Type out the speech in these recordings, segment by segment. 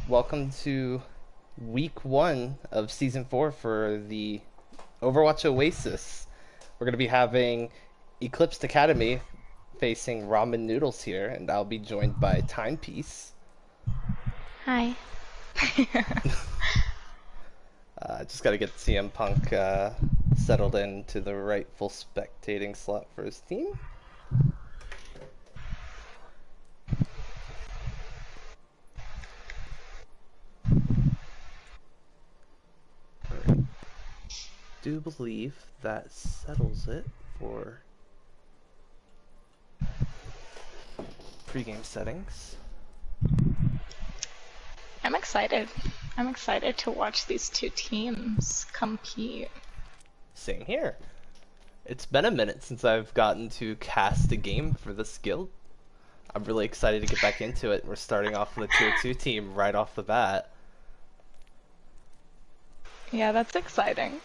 welcome to week 1 of season 4 for the Overwatch Oasis. We're going to be having Eclipsed Academy facing Ramen Noodles here, and I'll be joined by Timepiece. Hi. Just got to get CM Punk settled into the rightful spectating slot for his team. Do believe that settles it for pregame settings. I'm excited. I'm excited to watch these two teams compete. Same here. It's been a minute since I've gotten to cast a game for this guild. I'm really excited to get back into it. We're starting off with a tier 2 team right off the bat. Yeah, that's exciting.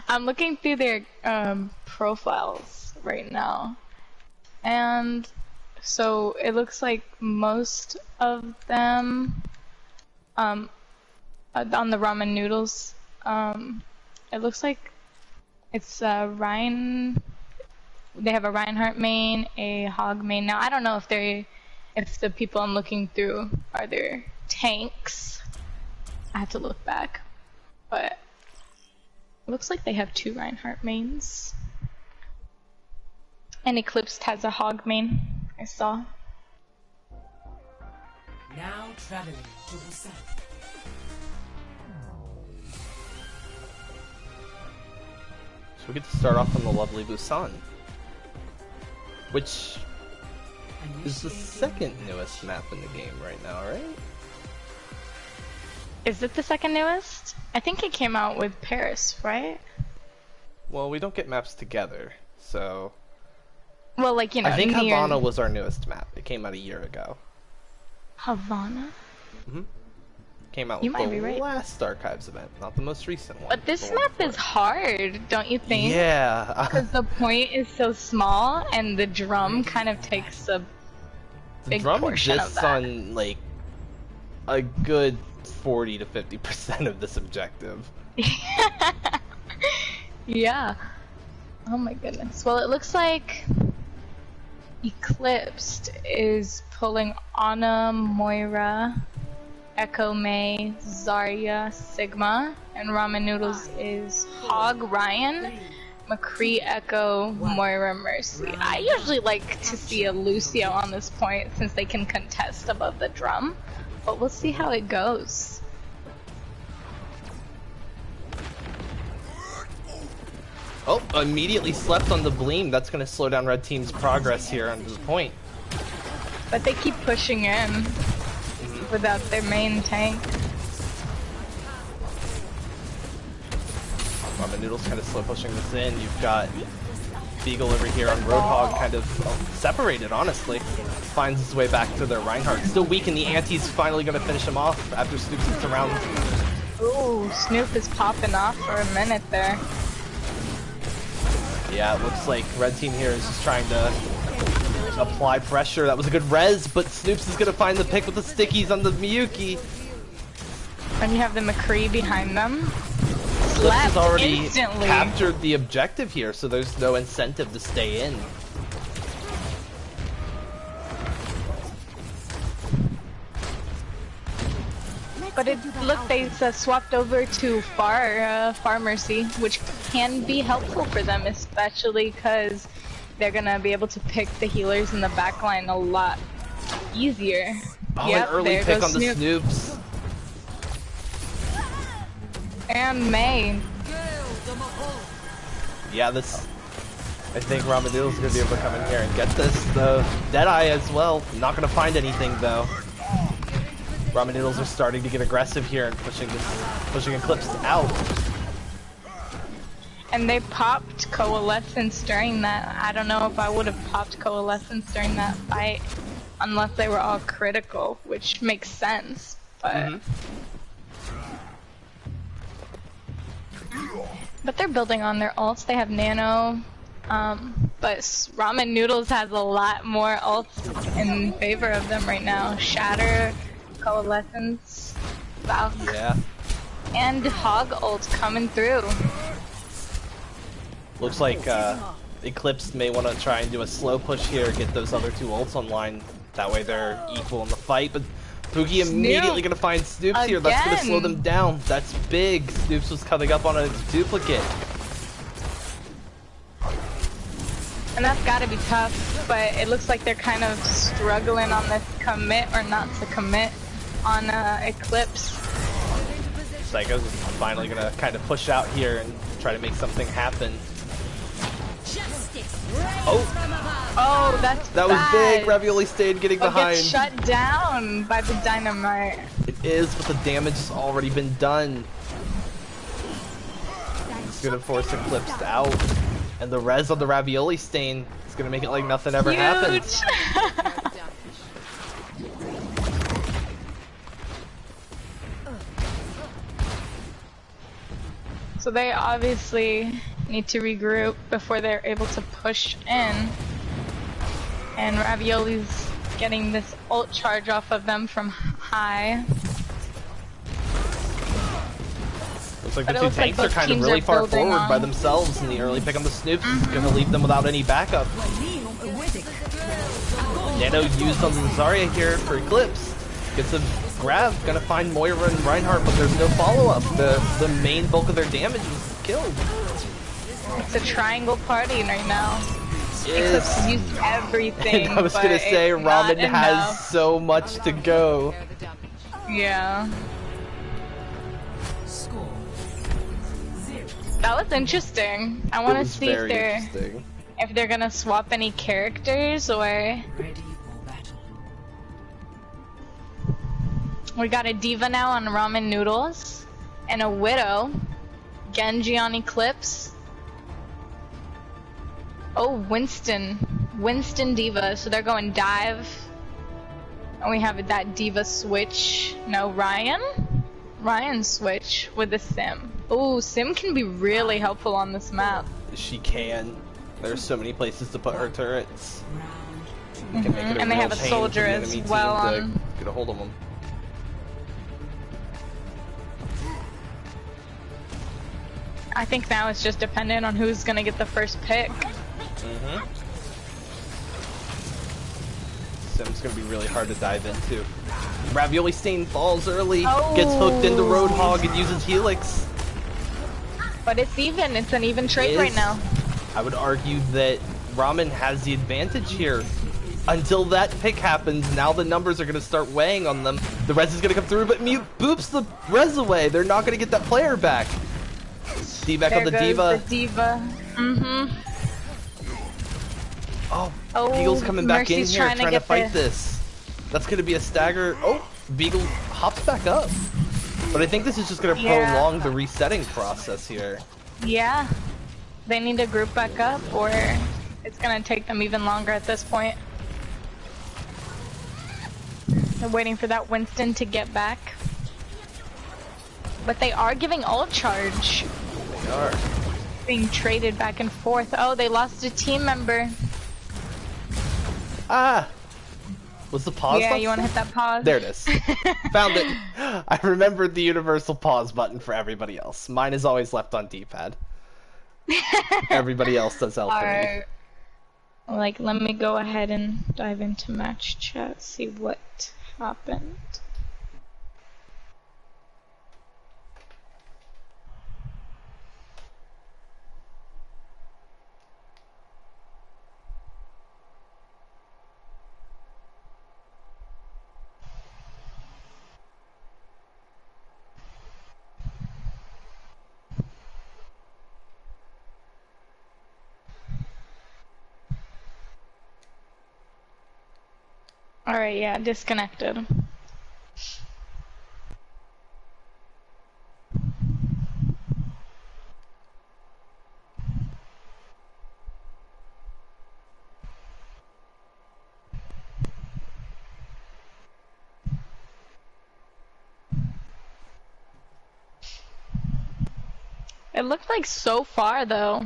I'm looking through their profiles right now. And so it looks like most of them on the Ramen Noodles, it looks like it's Ryan. They have a Reinhardt main, a Hog main. Now I don't know if the people I'm looking through are their tanks. I have to look back. But it looks like they have 2 Reinhardt mains. And Eclipsed has a Hog main, I saw. Now traveling to the south. So we get to start off on the lovely Busan, which is the second newest map in the game right now, right? Is it the second newest? I think it came out with Paris, right? Well, we don't get maps together, so... Well, like, you know, I think Havana was our newest map. It came out a year ago. Havana? Mm-hmm. Came out with the last Archives event, not the most recent one. But this map is hard, don't you think? Yeah. Because the point is so small, and the drum kind of takes a big portion of that. The drum exists on, like, a good 40 to 50% of this objective. Yeah. Oh my goodness. Well, it looks like Eclipsed is pulling Ana, Moira, Echo May, Zarya, Sigma, and Ramen Noodles is Hog, Ryan, McCree, Echo, Moira, Mercy. I usually like to see a Lucio on this point since they can contest above the drum, but we'll see how it goes. Oh, immediately slept on the Bleam. That's going to slow down Red Team's progress here under the point. But they keep pushing in without their main tank. Ramen Noodles kind of slow pushing this in. You've got Beagle over here on Roadhog kind of separated, honestly. Finds his way back to their Reinhardt. Still weak, and the Anti's finally going to finish him off after Snoop gets around. Ooh, Snoop is popping off for a minute there. Yeah, it looks like Red Team here is just trying to apply pressure. That was a good res, but Snoops is going to find the pick with the stickies on the Miyuki. And you have the McCree behind them. Snoops has already captured the objective here, so there's no incentive to stay in. But look, they swapped over to Far Mercy, which can be helpful for them, especially because they're gonna be able to pick the healers in the backline a lot easier. Oh, yep, an early pick on the Snoops. And May. Yeah, this... I think Ramen Noodles is gonna be able to come in here and get this. The Deadeye as well. Not gonna find anything though. Ramen Noodles are starting to get aggressive here and pushing Eclipsed out. And they popped Coalescence during that. I don't know if I would have popped Coalescence during that fight unless they were all critical, which makes sense. But but they're building on their ults. They have Nano, but Ramen Noodles has a lot more ults in favor of them right now. Shatter, Coalescence, Valk, Yeah. and Hog ult coming through. Looks like Eclipsed may want to try and do a slow push here, get those other two ults online. That way they're equal in the fight. But Poogie immediately going to find Snoops here. That's going to slow them down. That's big. Snoops was coming up on a duplicate. And that's gotta be tough, but it looks like they're kind of struggling on this commit or not to commit on Eclipse. Psycho's finally gonna kind of push out here and try to make something happen. Oh, that's that was big. Ravioli stayed getting behind. Gets shut down by the dynamite. It is, but the damage has already been done. It's gonna force Eclipsed out. And the res on the Ravioli stain is gonna make it like nothing ever happened. So they obviously need to regroup before they're able to push in. And Ravioli's getting this ult charge off of them from high. Looks like the two tanks are kind of really far forward by themselves in the early pick on the Snoops. Gonna leave them without any backup. Nano used on Zarya here for Eclipse. Gets a grab, gonna find Moira and Reinhardt, but there's no follow-up. The main bulk of their damage is killed. It's a triangle party right now. Eclipse used everything. And I was gonna say, Ramen has so much to go. Yeah. That was interesting. I want to see if they're gonna swap any characters or. We got a Diva now on Ramen Noodles, and a Widow, Genji on Eclipse. Oh, Winston Diva. So they're going dive, and we have that Diva switch. No, Ryan switch with the Sim. Ooh, Sim can be really helpful on this map. She can. There's so many places to put her turrets. And they have a soldier as well on. Get a hold of them. I think now it's just dependent on who's gonna get the first pick. Sim's gonna be really hard to dive into. Ravioli Stain falls early, gets hooked into Roadhog and uses Helix. But it's even. It's an even trade right now. I would argue that Ramen has the advantage here. Until that pick happens, now the numbers are going to start weighing on them. The res is going to come through, but Mute boops the res away. They're not going to get that player back. D-back on the Diva. The Diva. Oh, Beagle's coming back in here trying to fight this. That's going to be a stagger. Oh, Beagle hops back up. But I think this is just going to prolong the resetting process here. Yeah. They need to group back up, or it's going to take them even longer at this point. They're waiting for that Winston to get back. But they are giving ult charge. They are. Being traded back and forth. Oh, they lost a team member. Ah! Was the pause button? Yeah, you want to hit that pause? There it is. Found it. I remembered the universal pause button for everybody else. Mine is always left on D-pad. Everybody else does L for me. Like, let me go ahead and dive into match chat, see what happened. Alright, yeah, disconnected. It looked like so far, though,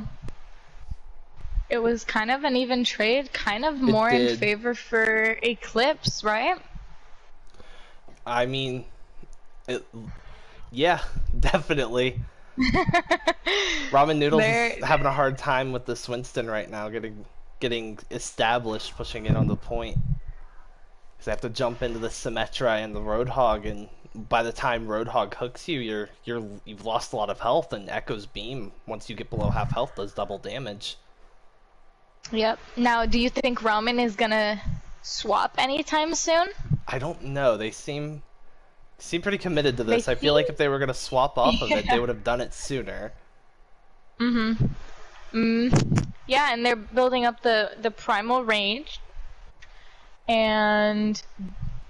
it was kind of an even trade, kind of more in favor for Eclipse, right? I mean, it, yeah, definitely. Ramen Noodles is They're having a hard time with this Winston right now, getting established, pushing it on the point. Because they have to jump into the Symmetra and the Roadhog, and by the time Roadhog hooks you, you've lost a lot of health, and Echo's Beam, once you get below half health, does double damage. Yep. Now, do you think Ramen is gonna swap anytime soon? I don't know. They seem pretty committed to They this. I feel seem. like if they were gonna swap off of it, they Yeah. would have done it sooner. Mm-hmm. Yeah, and they're building up the primal range, and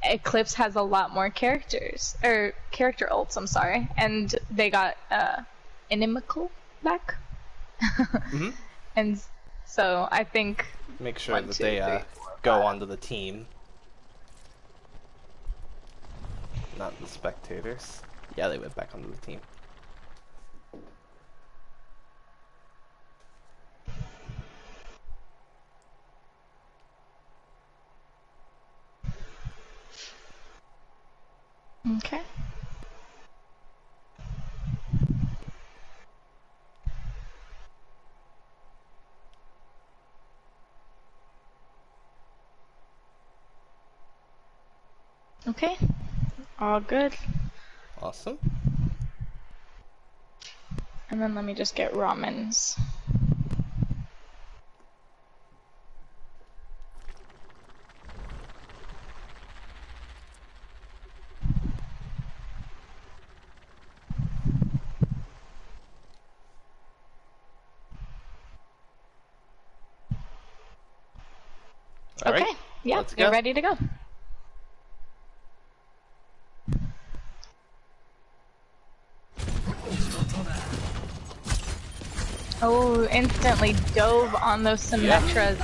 Eclipse has a lot more characters or character ults. I'm sorry, and they got inimical back, Hmm. and so I think Make sure one, that two, they three, four, go five. onto the team, not the spectators. Yeah, they went back onto the team. Okay. Okay. All good. Awesome. And then let me just get Ramen's. All right. Okay. Yeah, Let's they're go. ready to go. Oh, instantly dove on those Symmetras.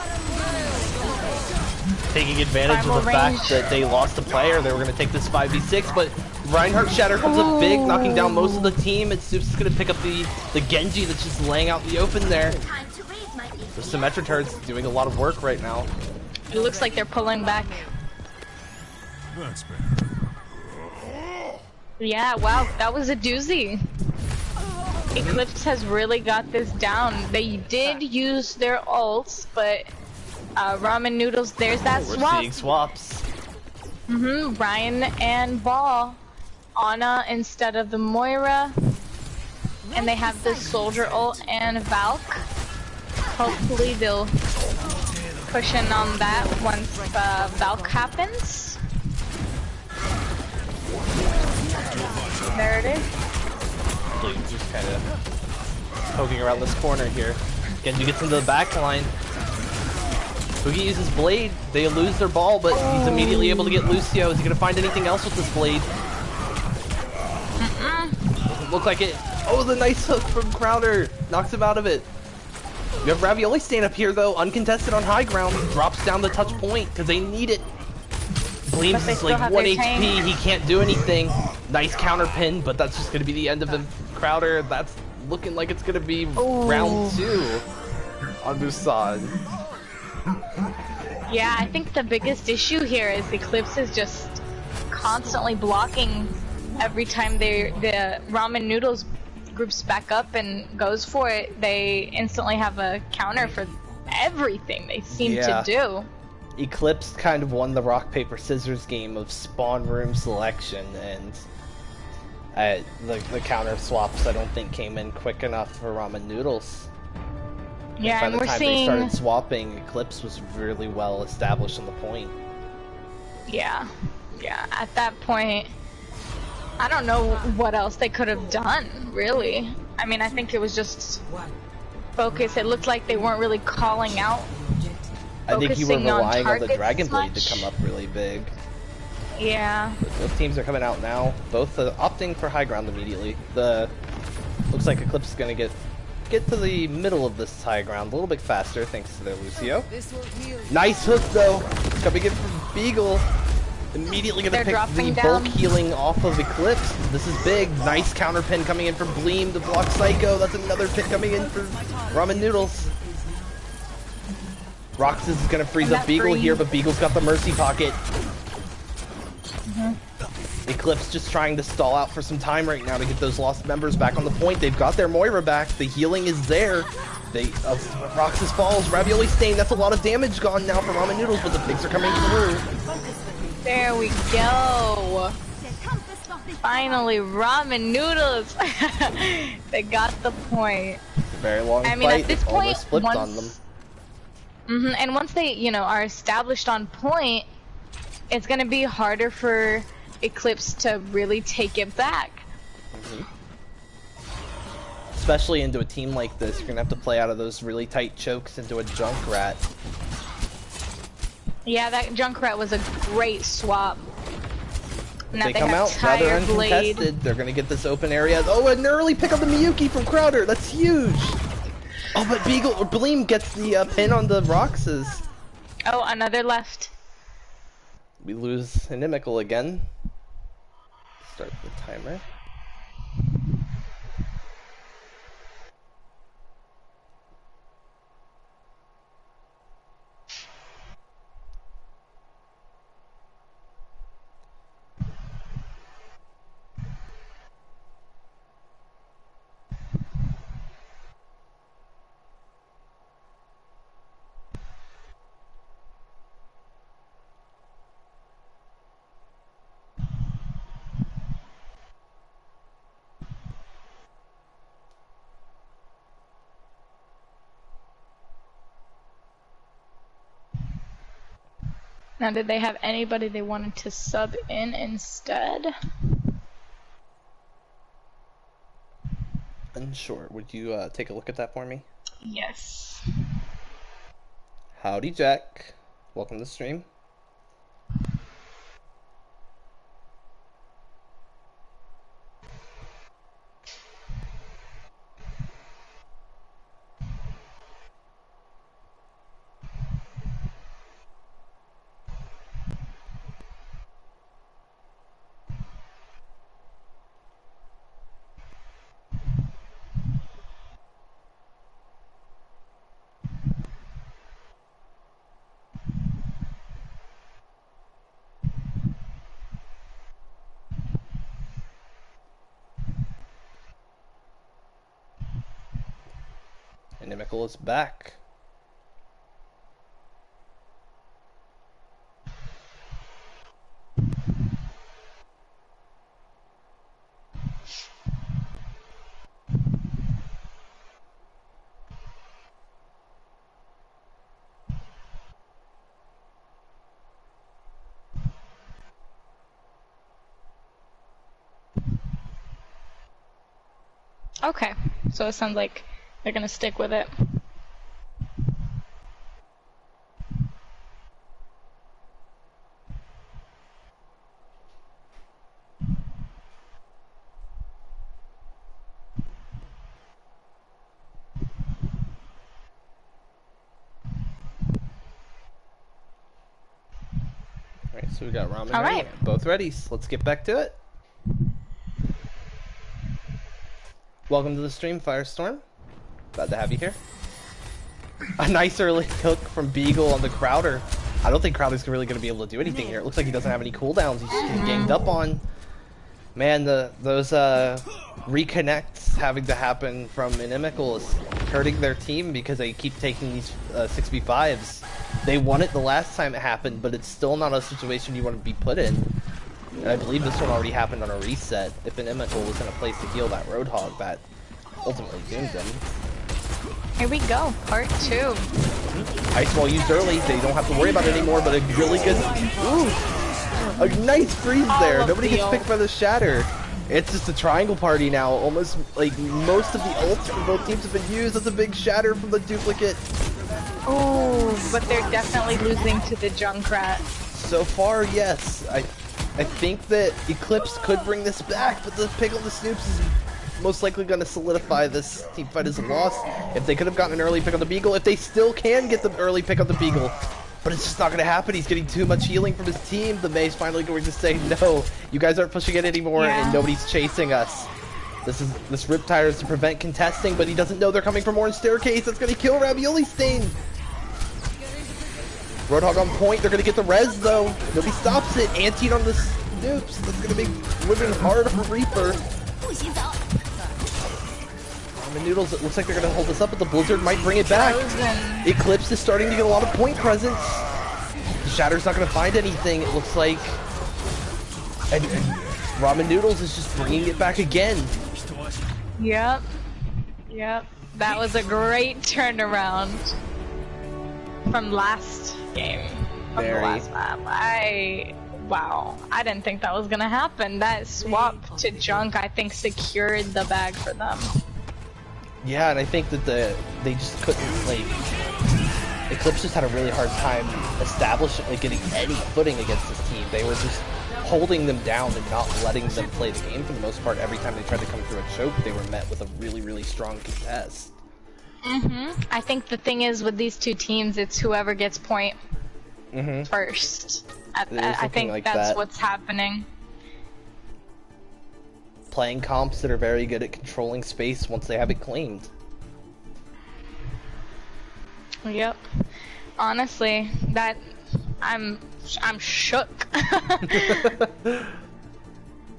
Taking advantage Primal of the range. fact that they lost a player, they were going to take this 5v6, but Reinhardt Shatter comes up big, knocking down most of the team, and Supes is going to pick up the Genji that's just laying out in the open there. The Symmetra turd's doing a lot of work right now. It looks like they're pulling back. That's better. Yeah, wow, that was a doozy. Eclipse has really got this down. They did use their ults, but Ramen Noodles, there's that We're swap. seeing swaps. Ryan and Ball. Anna instead of the Moira. And they have the Soldier ult and Valk. Hopefully they'll push in on that once Valk happens. There it is. Blade just kind of poking around this corner here. Genji gets into the back line. Boogie uses Blade. They lose their ball, but he's immediately able to get Lucio. Is he going to find anything else with this Blade? Doesn't look like it. Oh, the nice hook from Crowder. Knocks him out of it. You have Ravioli staying up here, though, uncontested on high ground. Drops down the touch point because they need it. Bleems they is still like have 1 their HP. tank. He can't do anything. Nice counter pin, but that's just going to be the end of him. Crowder, that's looking like it's going to be round 2 on Busan. Yeah, I think the biggest issue here is Eclipse is just constantly blocking every time the Ramen Noodles groups back up and goes for it. They instantly have a counter for everything they seem to do. Eclipsed kind of won the rock paper scissors game of spawn room selection, and the counter swaps I don't think came in quick enough for Ramen Noodles. Yeah, By and the we're time seeing. they started swapping, Eclipse was really well established on the point. Yeah, at that point, I don't know what else they could have done, really. I mean, I think it was just focus. It looked like they weren't really calling out. I think you were Focusing on relying on the targets Dragon as Blade to much. come up really big. Yeah. But both teams are coming out now, both opting for high ground immediately. Looks like Eclipse is going to get to the middle of this high ground a little bit faster thanks to their Lucio. Nice hook though, coming in from Beagle. Immediately going to They're pick dropping the down. bulk healing off of Eclipse. This is big. Nice counter pin coming in from Bleem to block Psycho. That's another pin coming in for Ramen Noodles. Roxas is going to freeze And up that Beagle freeze. here, but Beagle's got the Mercy Pocket. Eclipse just trying to stall out for some time right now to get those lost members back on the point. They've got their Moira back. The healing is there. Roxas falls. Ravioli stain. That's a lot of damage gone now for Ramen Noodles, but the pigs are coming through. There we go. Finally, Ramen Noodles. They got the point. Very long I mean, fight. at this It point, almost flipped once, on them. and once they, you know, are established on point, it's gonna be harder for Eclipse to really take it back. Especially into a team like this, you're gonna have to play out of those really tight chokes into a Junkrat. Yeah, that Junkrat was a great swap. If they come out rather uncontested, they're gonna get this open area. Oh, an early pick up the Miyuki from Crowder. That's huge. Oh, but Bleem gets the pin on the Roxas. Oh, another left. We lose Inimical again. Start the timer. Now, did they have anybody they wanted to sub in instead? Unsure. Would you take a look at that for me? Yes. Howdy, Jack. Welcome to the stream. Inimical is back. Okay, so it sounds like they're gonna stick with it. Alright, so we got Ramen All ready. right. Both ready. So let's get back to it. Welcome to the stream, Firestorm. Glad to have you here. A nice early hook from Beagle on the Crowder. I don't think Crowder's really going to be able to do anything here. It looks like he doesn't have any cooldowns. He's just getting ganged up on. Man, those reconnects having to happen from Inimical is hurting their team because they keep taking these 6v5s. They won it the last time it happened, but it's still not a situation you want to be put in. And I believe this one already happened on a reset. If Inimical was in a place to heal that Roadhog, that ultimately doomed them. Here we go, part 2. Ice Wall used early, they don't have to worry about it anymore, but a really good... Ooh! A nice freeze there, nobody gets picked by the Shatter. It's just a triangle party now, almost like most of the ults from both teams have been used. That's a big Shatter from the duplicate. Oh, but they're definitely losing to the Junkrat. So far, yes. I think that Eclipse could bring this back, but the pick on the Snoops is most likely going to solidify this team fight as a loss. If they could have gotten an early pick on the Beagle, if they still can get the early pick on the Beagle, but it's just not going to happen. He's getting too much healing from his team. The May's finally going to say, no, you guys aren't pushing it anymore, and nobody's chasing us. This Riptire is to prevent contesting, but he doesn't know they're coming from Orange Staircase. That's going to kill Ravioli Stain. Roadhog on point. They're going to get the res, though. Nobody stops it. Anti on this Oops, that's gonna make living hard for Reaper. The Noodles, it looks like they're gonna hold this up, but the Blizzard might bring it back. Frozen. Eclipsed is starting to get a lot of point presence. The Shatter's not gonna find anything, it looks like. And Ramen Noodles is just bringing it back again. Yep. Yep. That was a great turnaround from last game. From the last map. Wow. I didn't think that was gonna happen. That swap to junk, I think, secured the bag for them. Yeah, and I think that they just couldn't, like, Eclipse just had a really hard time establishing, like, getting any footing against this team. They were just holding them down and not letting them play the game for the most part. Every time they tried to come through a choke, they were met with a really, really strong contest. I think the thing is with these two teams, it's whoever gets point first. I think like that's that. what's happening. Playing comps that are very good at controlling space once they have it claimed. Yep. Honestly, that I'm shook.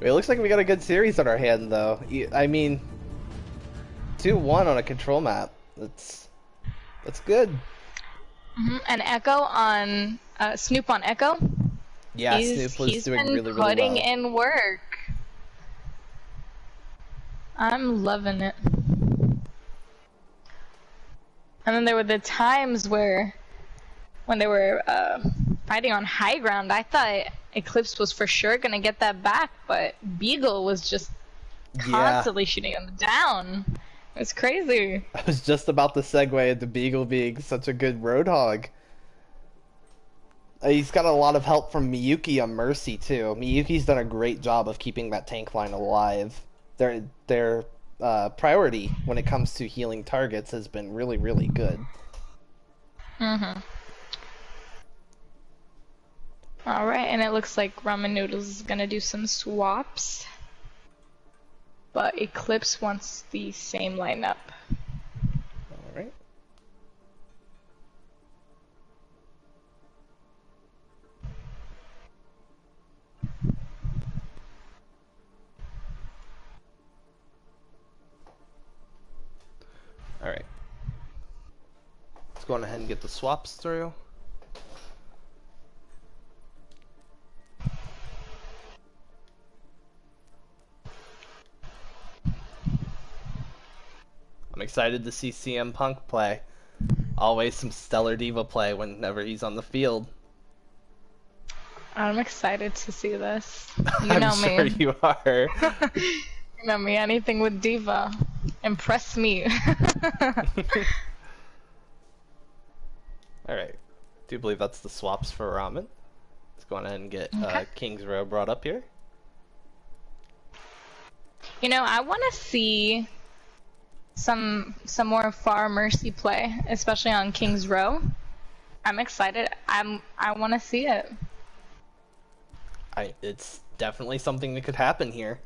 It looks like we got a good series on our hand, though. I mean, 2-1 on a control map. That's good. And Echo on Snoop on Echo. Yeah, Snoop was doing really, really well. He's been putting in work. I'm loving it. And then there were the times when they were fighting on high ground, I thought Eclipse was for sure gonna get that back, but Beagle was just constantly shooting him down. It's crazy. I was just about to segue into Beagle being such a good Roadhog. He's got a lot of help from Miyuki on Mercy too. Miyuki's done a great job of keeping that tank line alive. Their priority when it comes to healing targets has been really, really good. Alright, and it looks like Ramen Noodles is gonna do some swaps. But Eclipse wants the same lineup. Alright. Alright. Let's go on ahead and get the swaps through. I'm excited to see CM Punk play. Always some stellar diva play whenever he's on the field. I'm excited to see this. You I'm know sure me. you are. You know me, anything with diva. Impress me. Alright. Do believe that's the swaps for Ramen. Let's go on ahead and get Okay. King's Row brought up here. You know, I want to see some more Far Mercy play, especially on King's Row. I'm excited. I want to see it. It's definitely something that could happen here.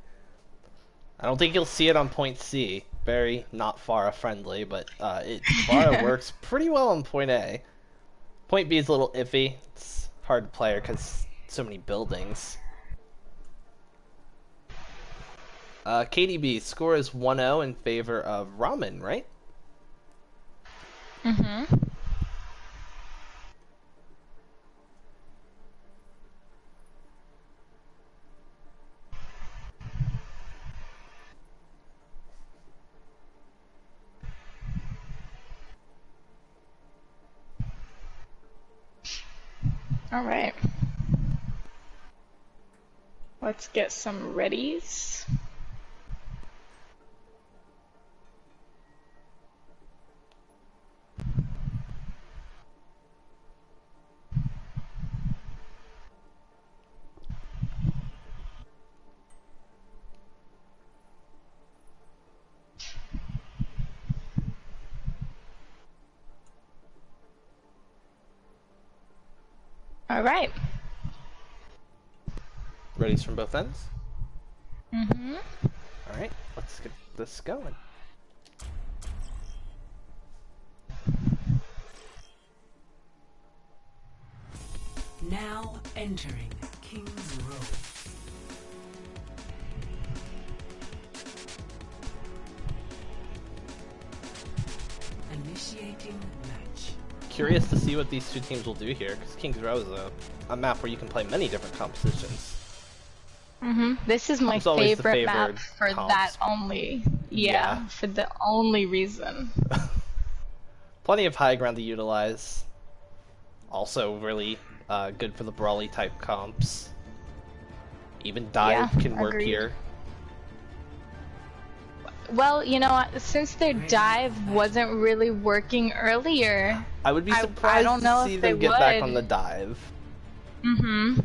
I don't think you'll see it on point C. Very not Pharah friendly, but Pharah works pretty well on point A. Point B is a little iffy. It's hard to play because so many buildings. KDB score is 1-0 in favor of Ramen, right? All right. Let's get some readies. All right. Readies from both ends? Mm-hmm. Alright, let's get this going. Now entering King's Row. curious to see what these two teams will do here, because King's Row is a map where you can play many different compositions. This is my It's always the favorite map favored for comps. that only. Yeah, Yeah. for the only reason. Plenty of high ground to utilize. Also really good for the brawly type comps. Even dive Yeah, can work agreed. here. Well, you know, since their dive wasn't really working earlier, I would be I surprised don't know to see if they them get back would. on the dive. Mm-hmm.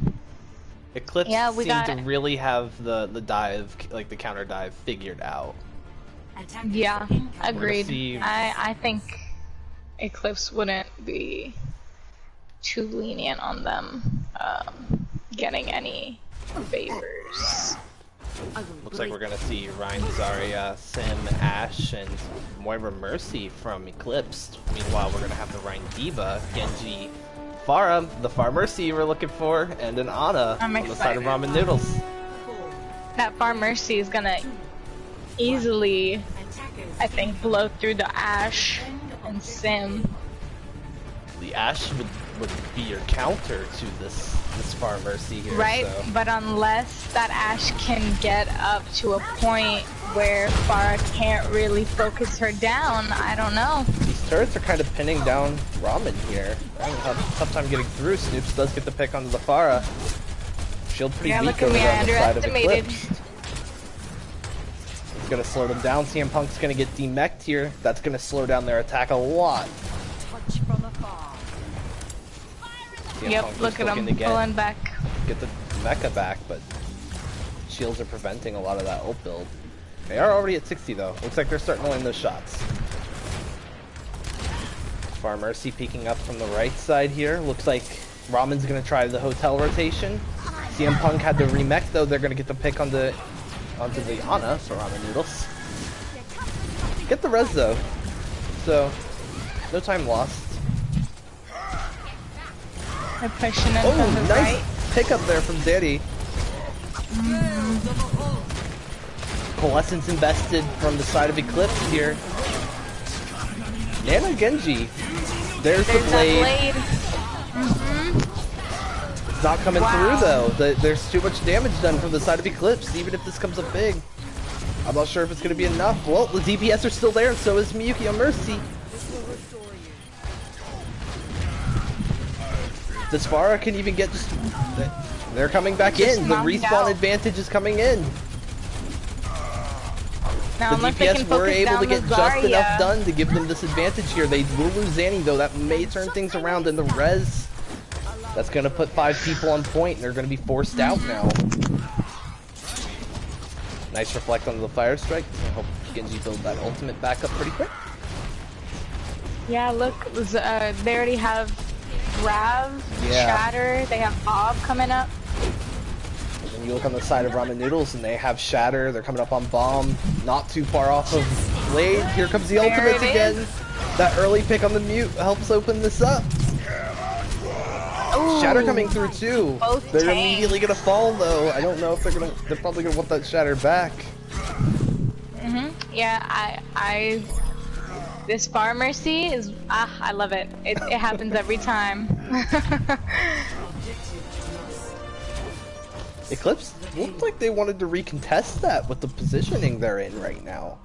Eclipse Yeah, we seemed got- to really have the dive, like the counter dive, figured out. Yeah, agreed. see- I think Eclipse wouldn't be too lenient on them getting any favors. Looks like we're gonna see Ryan, Zarya, Sim, Ashe, and Moira Mercy from Eclipsed. Meanwhile, we're gonna have the Ryan Diva, Genji, Pharah, the Far Mercy you were looking for, and an Ana I'm on the side of excited. Ramen Noodles. That Far Mercy is gonna easily, I think, blow through the Ashe and Sim. The Ashe would be your counter to this Far Mercy here. Right, So. but unless that Ashe can get up to a point where Farah can't really focus her down, I don't know. These turrets are kind of pinning down Ramen here. Ramen had a tough time getting through. Snoops does get the pick onto the Pharah. Shield pretty Yeah, weak look at over me, there I on the side of underestimated. Eclipse. It's gonna slow them down. CM Punk's gonna get demech'd here. That's gonna slow down their attack a lot. CM Yep, Punk just look at looking him to pulling back. get the mecha back, but shields are preventing a lot of that ult build. They are already at 60 though. Looks like they're starting to land those shots. Far Mercy peeking up from the right side here. Looks like Ramen's gonna try the hotel rotation. CM Punk had the remech though. They're gonna get the pick onto the Ana, so Ramen Noodles. Get the res though. So no time lost. They're pushing it Oh, from the nice right. pickup there from Daddy. Coalescence invested from the side of Eclipse here. Nana Genji. There's the There's blade. that blade. It's not coming Wow. through though. There's too much damage done from the side of Eclipse, even if this comes up big. I'm not sure if it's going to be enough. Well, the DPS are still there, and so is Miyuki on Mercy. This Pharah can even get just... They're coming back Just in. The knocked respawn out. advantage is coming in. Now, The unless they can DPS were focus able down to get the just enough Zarya. done to give them this advantage here. They will lose Zanny though. That may turn things around in the res. That's going to put 5 people on point, and they're going to be forced out now. Nice reflect onto the fire strike. I hope Genji build that ultimate back up pretty quick. Yeah, look, they already have Rav, Yeah. Shatter, they have Bob coming up. And then you look on the side of Ramen Noodles, and they have Shatter. They're coming up on Bomb. Not too far off of Blade. Here comes the There ultimates it again. is. That early pick on the mute helps open this up. Ooh, Shatter coming through too. Both They're tanks. immediately gonna fall though. I don't know if they're probably gonna want that Shatter back. Yeah, this Far Mercy is, I love it. It happens every time. Eclipse looked like they wanted to recontest that with the positioning they're in right now.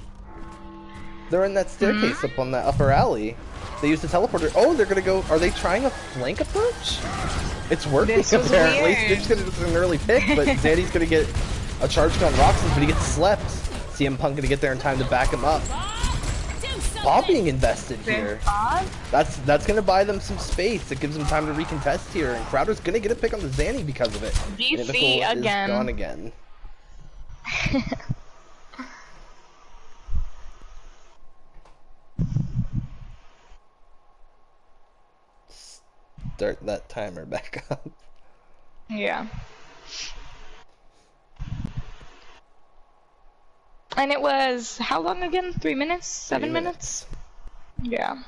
They're in that staircase up on that upper alley. They used the teleporter. Oh, they're gonna go. Are they trying a flank approach? It's working This was apparently. weird. They're just gonna do an early pick, but Zaddy's gonna get a charge on Roxas, but he gets slept. CM Punk gonna get there in time to back him up. Bob being invested here. Bob? That's gonna buy them some space. It gives them time to recontest here, and Crowder's gonna get a pick on the Zanny because of it. DC Mythical again. is gone again. Start that timer back up. Yeah. And it was, how long again? 3 minutes? 7 3 minutes? Yeah.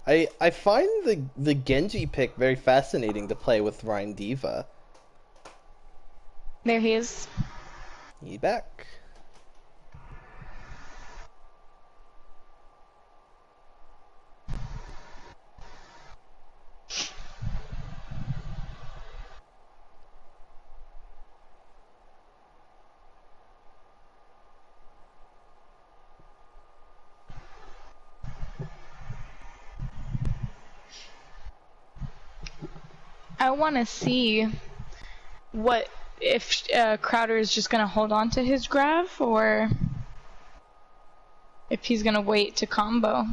I find the Genji pick very fascinating to play with Ryan Diva. There he is. He back. I want to see what if Crowder is just gonna hold on to his grav, or if he's gonna wait to combo.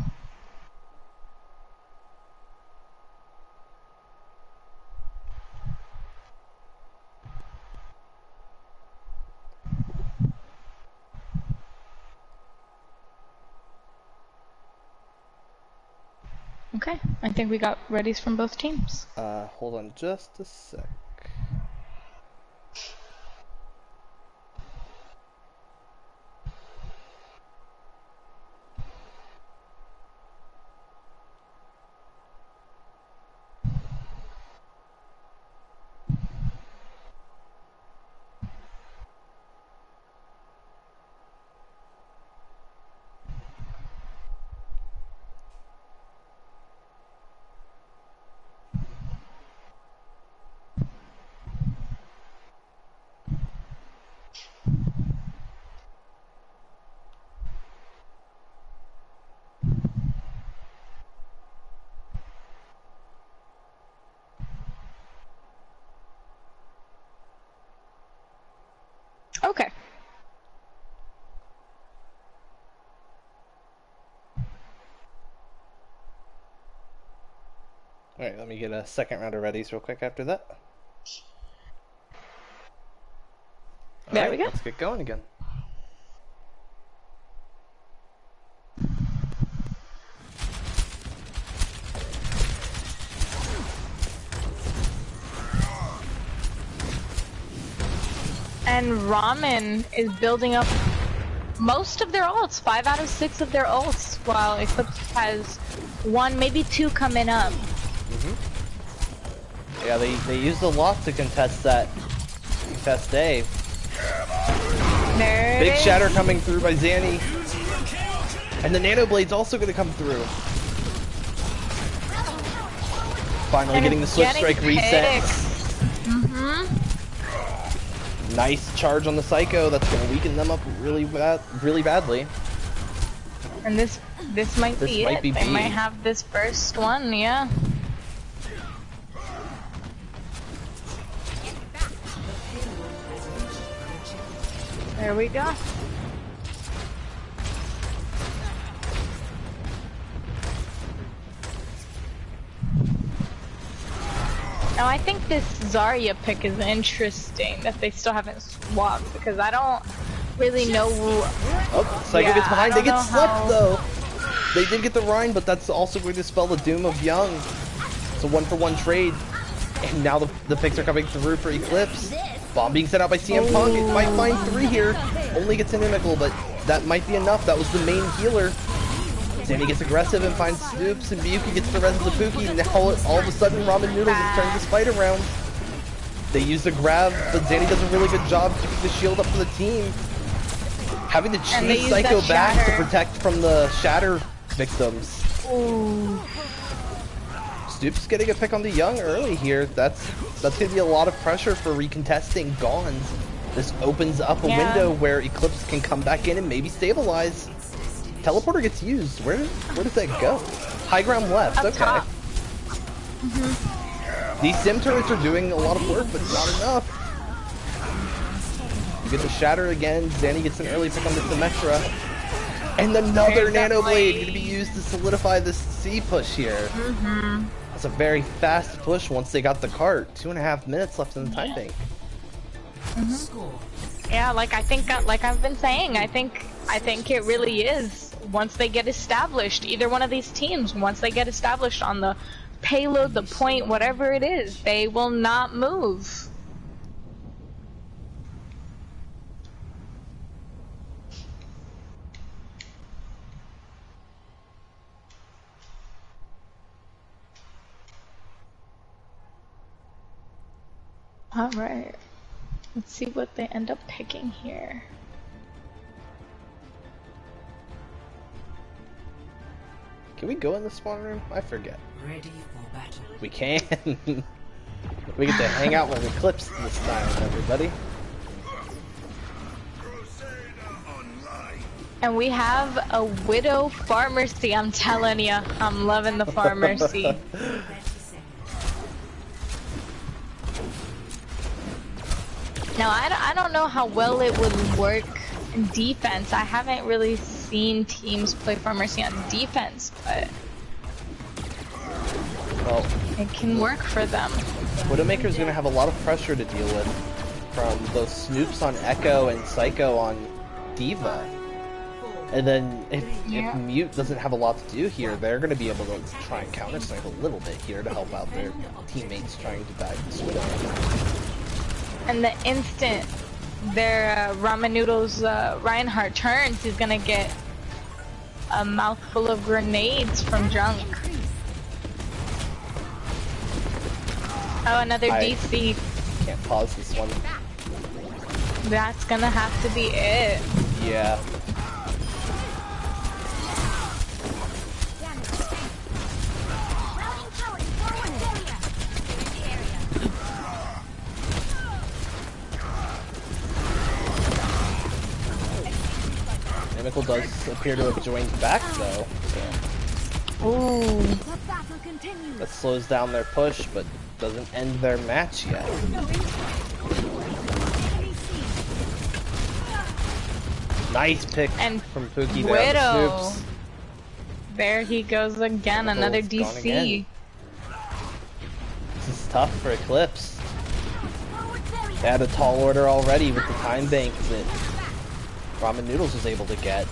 Okay, I think we got readies from both teams. Hold on just a sec. Okay. Alright, let me get a second round of readies real quick after that. There we go. Let's get going again. And Ramen is building up most of their ults, 5 out of 6 of their ults, while Eclipsed has 1, maybe 2 coming up. Yeah, they used a lot to contest A. There Big it is. shatter coming through by Zanny. And the Nano Blade's also gonna come through. Finally And getting the it's Switch getting Strike reset. picked. Nice charge on the Psycho. That's gonna weaken them up really badly. And this might This be might it. be They B. might have this first one, yeah. There we go. Now I think this Zarya pick is interesting that they still haven't swapped, because I don't really know Oh, Psycho Yeah, gets behind. I They don't get know slept how- though. They did get the Rhine, but that's also going to spell the doom of Young. It's a 1-for-1 trade. And now the picks are coming through for Eclipse. Bomb being sent out by CM Punk. It might find 3 here. Only gets inimical, but that might be enough. That was the main healer. Zanny gets aggressive and finds Snoops, and Miyuki gets the rest of the Pookie. And now all of a sudden, Ramen Noodles is turning this fight around. They use the grab, but Zanny does a really good job keeping the shield up for the team. Having to And they chase use Psycho that back to shatter. protect from the shatter victims. Ooh. Stoops getting a pick on the Young early here. That's gonna be a lot of pressure for recontesting Gons. This opens up a window where Eclipse can come back in and maybe stabilize. Teleporter gets used. Where does that go? High ground left. Up Okay. top. These sim turrets are doing a lot of work, but not enough. You get the shatter again. Zanny gets an early pick on the Symmetra. And another There's that Nano Blade blade. going to be used to solidify this C push here. That's a very fast push once they got the cart. 2.5 minutes left in the time bank. Score. Yeah, like I've been saying, I think it really is. Once they get established, either one of these teams, once they get established on the payload, the point, whatever it is, they will not move. All right. Let's see what they end up picking here. Can we go in the spawn room? I forget. Ready for battle. We can. We get to hang out with Eclipsed this time, everybody. And we have a Widow Pharmacy, I'm telling ya. I'm loving the Pharmacy. Now, I don't know how well it would work in defense. I haven't really seen teams play Pharmacy on defense, but Well, it can work for them. Widowmaker's gonna have a lot of pressure to deal with from both Snoops on Echo and Psycho on Diva. And then if Mute doesn't have a lot to do here, they're gonna be able to try and counter snipe a little bit here to help out their teammates trying to bag this Widow. And the instant their Ramen Noodles Reinhardt turns, he's gonna get a mouthful of grenades from Junk. Oh, another DC. Can't pause this one. That's gonna have to be it. Yeah. Mimical does appear to have joined back though, so Ooh. that slows down their push, but doesn't end their match yet. Nice pick And from Pookie there. Widow. Snoops. There he goes again, another Widow is gone again. DC. This is tough for Eclipse. They had a tall order already with the time bank that Ramen Noodles was able to get.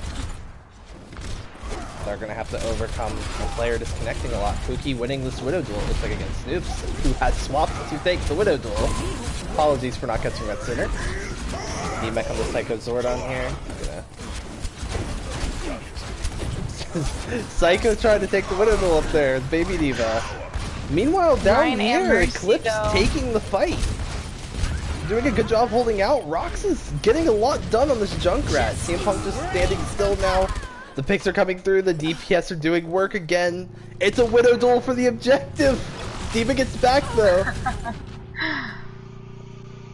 They're gonna have to overcome a player disconnecting a lot. Pookie winning this Widow duel, it looks like, against Snoops, who has swapped to take the Widow duel. Apologies for not catching that sooner. D-Mech on the Psycho Zordon here. Psycho trying to take the Widow duel up there, Baby Diva. Meanwhile, down Ryan here, and Mercy, Eclipse though. taking the fight. Doing a good job holding out. Rox is getting a lot done on this Junkrat. CM Punk just standing still now. The picks are coming through. The DPS are doing work again. It's a Widow duel for the objective. Diva gets back though.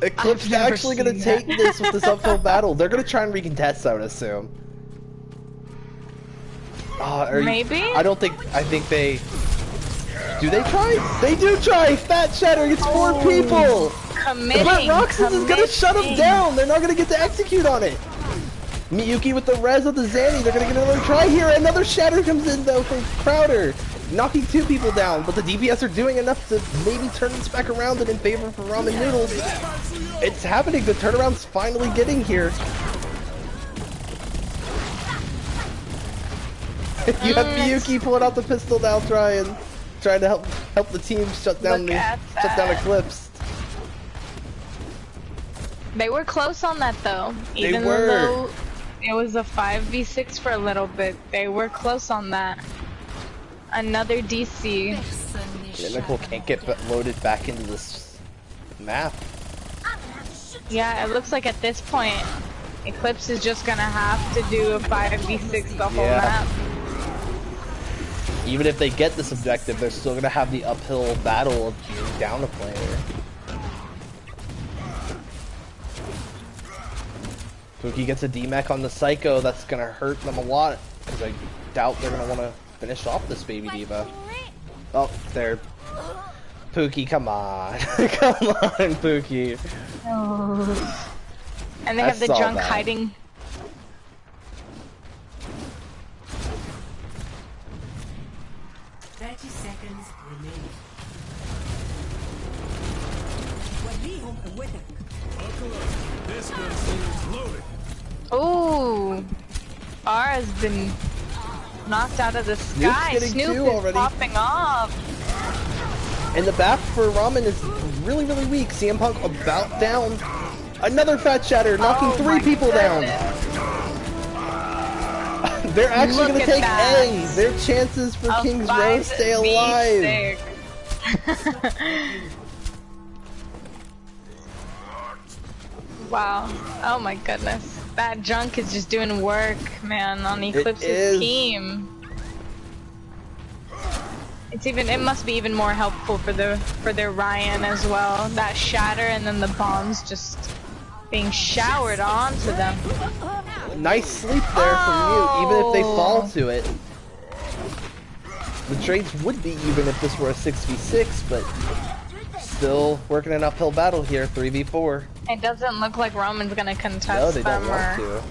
Eclipse is actually going to take this with this uphill battle. They're going to try and recontest, I would assume. Maybe? I think they... Do they try? They do try! Fat Shatter gets 4 people! Committing. But Roxas is gonna shut them down! They're not gonna get to execute on it! Miyuki with the res of the Zanny, they're gonna get another try here! Another Shatter comes in though from Crowder! Knocking 2 people down, but the DPS are doing enough to maybe turn this back around and in favor for Ramen Noodles. It's happening, the turnaround's finally getting here. You have Miyuki pulling out the pistol now, trying to help the team shut down Eclipse. They were close on that though. They Even were. though it was a 5v6 for a little bit, they were close on that. Another DC. Mimical can't get loaded back into this map. Yeah, it looks like at this point, Eclipse is just gonna have to do a 5v6 the whole map. Even if they get this objective, they're still gonna have the uphill battle of being down a player. Pookie gets a D-Mech on the Psycho, that's gonna hurt them a lot, because I doubt they're gonna want to finish off this Baby Diva. Oh, there. Pookie, come on. Come on, Pookie. Oh. And they have the Junk hiding. Ooh, R has been knocked out of the sky. Snoop is popping off. And the back for Ramen is really, really weak. CM Punk about down. Another Fat Shatter, knocking 3 people down. They're actually going to take A. Their chances for King's Row stay alive. Wow. Oh my goodness. That junk is just doing work, man, on Eclipse's is. team. It must be even more helpful for their Ryan as well. That shatter and then the bombs just being showered onto them. Nice sleep there from Mute, even if they fall to it. The trades would be even if this were a 6v6, but still working an uphill battle here, 3v4. It doesn't look like Roman's gonna contest No, they don't them want to.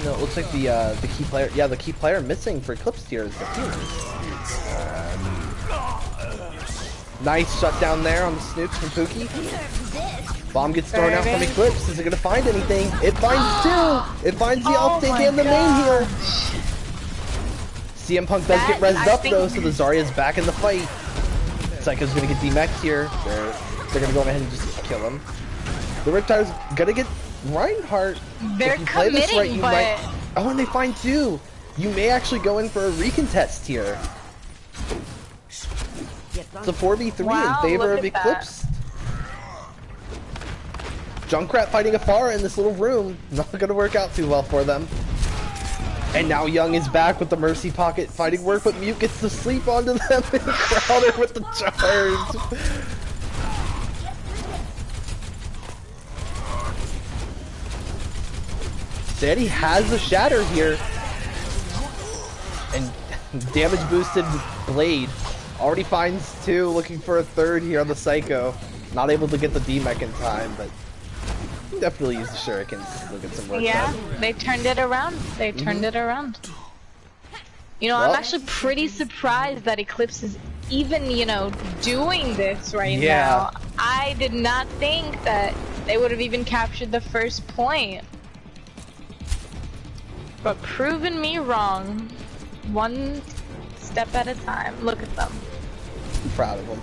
No, it looks like the key player. Yeah, the key player missing for Eclipsed here is the healers. Nice shutdown there on the snoops from Pookie. Bomb gets thrown out from Eclipse. Is it gonna find anything? It finds two. It finds the uptake and the main heal. CM Punk does get rezzed up though, so the Zarya's back in the fight. Psycho's gonna get demexed here. They're gonna go ahead and just kill him. The Riptide's gonna get Reinhardt. They're committing, right, might... Oh, and they find two. You may actually go in for a recontest here. It's a 4v3 in favor of Eclipsed. Junkrat fighting Afara in this little room. Not gonna work out too well for them. And now Young is back with the Mercy Pocket fighting work, but Mute gets to sleep onto them and Crowder with the charge. Sandy has a shatter here. And damage boosted Blade already finds two, looking for a third here on the Psycho. Not able to get the D-Mech in time, but definitely use the shurikens to get some work done. They turned it around. They turned it around. You know, I'm actually pretty surprised that Eclipse is even, you know, doing this right now. I did not think that they would have even captured the first point. But proving me wrong, one step at a time. Look at them. I'm proud of them.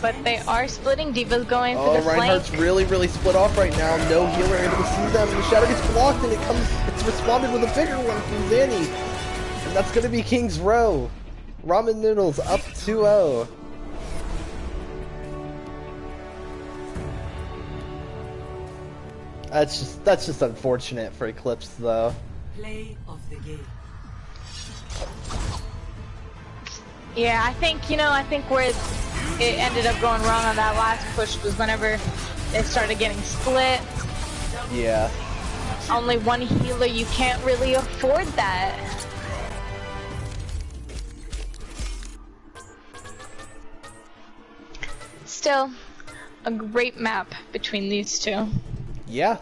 But they are splitting. Diva's going for the Reinhardt's flank. really split off right now. No healer able to see them. The shadow gets blocked and it's responded with a bigger one from Zanny. And that's gonna be King's Row. Ramen Noodles up 2-0. That's just unfortunate for Eclipse though. Play of the game. Yeah, I think where it ended up going wrong on that last push was whenever they started getting split. Yeah. Only one healer, you can't really afford that. Still, a great map between these two. Yeah.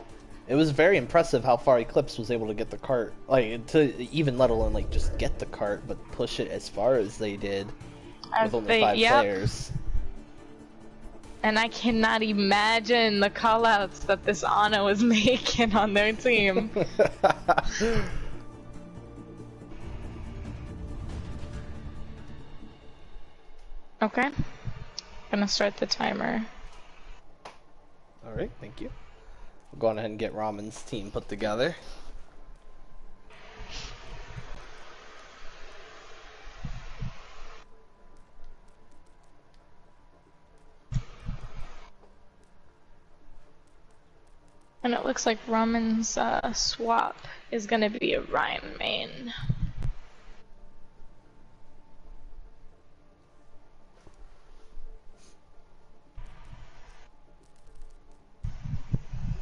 It was very impressive how far Eclipse was able to get the cart, like, to even let alone, like, just get the cart, but push it as far as they did with only 5 players. And I cannot imagine the callouts that this Ana was making on their team. Okay. Gonna start the timer. Alright, thank you. We'll go on ahead and get Ramen's team put together. And it looks like Ramen's swap is gonna be a Ryan main.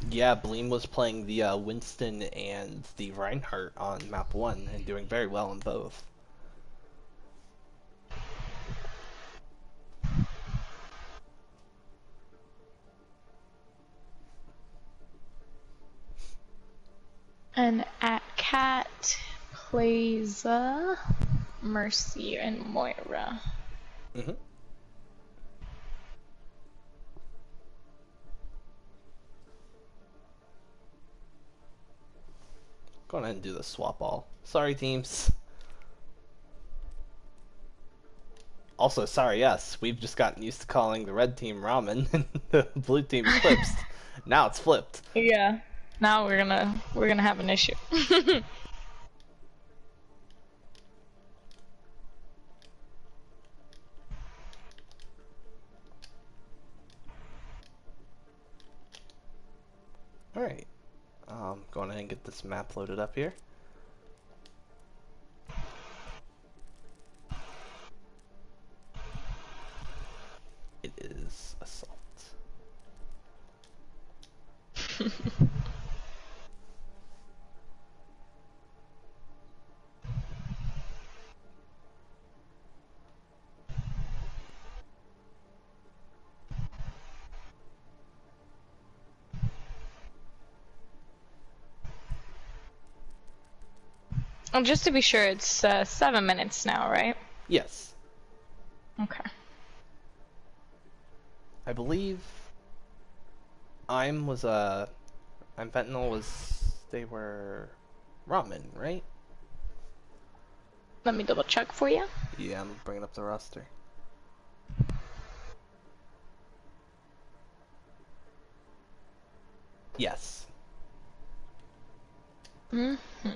Yeah, Bleem was playing the Winston and the Reinhardt on map 1 and doing very well in both. And at Cat plays Mercy and Moira. Mm-hmm. Go ahead and do the swap all. Sorry, teams. Also, sorry, yes, we've just gotten used to calling the red team Ramen and the blue team Eclipsed. Now it's flipped. Yeah. Now we're gonna have an issue. Going ahead and get this map loaded up here. It is Assault. Oh, just to be sure, it's 7 minutes now, right? Yes. Okay. I believe I'm Fentanyl was, they were Ramen, right? Let me double check for you. Yeah, I'm bringing up the roster. Yes. Mm-hmm.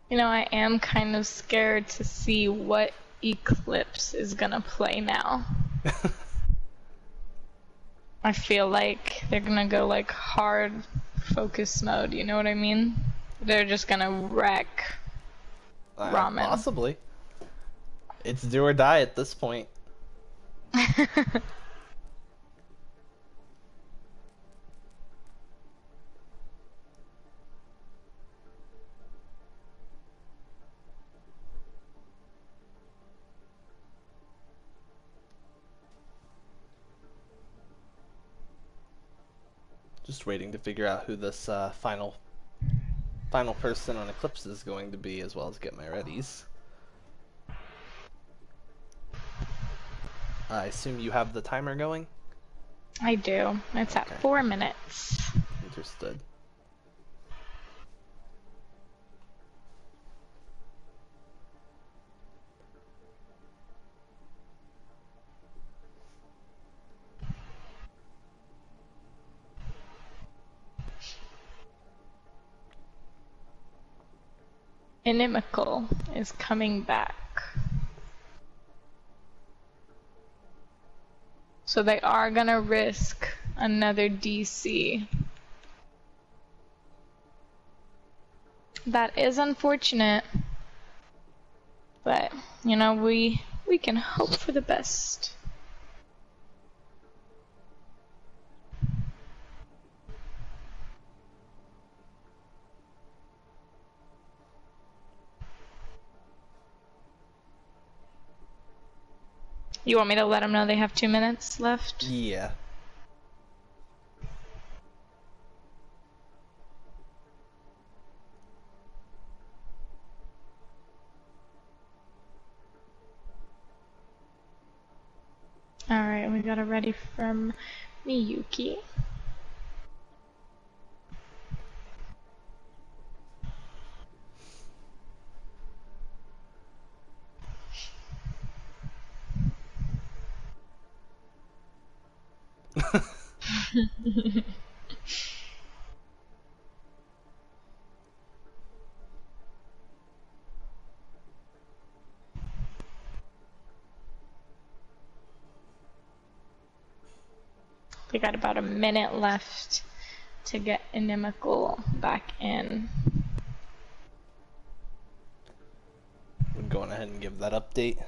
You know, I am kind of scared to see what Eclipse is gonna play now. I feel like they're gonna go like hard focus mode, you know what I mean? They're just gonna wreck Ramen. Possibly. It's do or die at this point. Just waiting to figure out who this final person on Eclipse is going to be, as well as get my readies. I assume you have the timer going? I do. It's at 4 minutes. Understood. Inimical is coming back. So they are gonna risk another DC. That is unfortunate. But, you know, we can hope for the best. You want me to let them know they have 2 minutes left? Yeah. Alright, we got it ready from Miyuki. We got about a minute left to get Inimical back in. We're going ahead and give that update.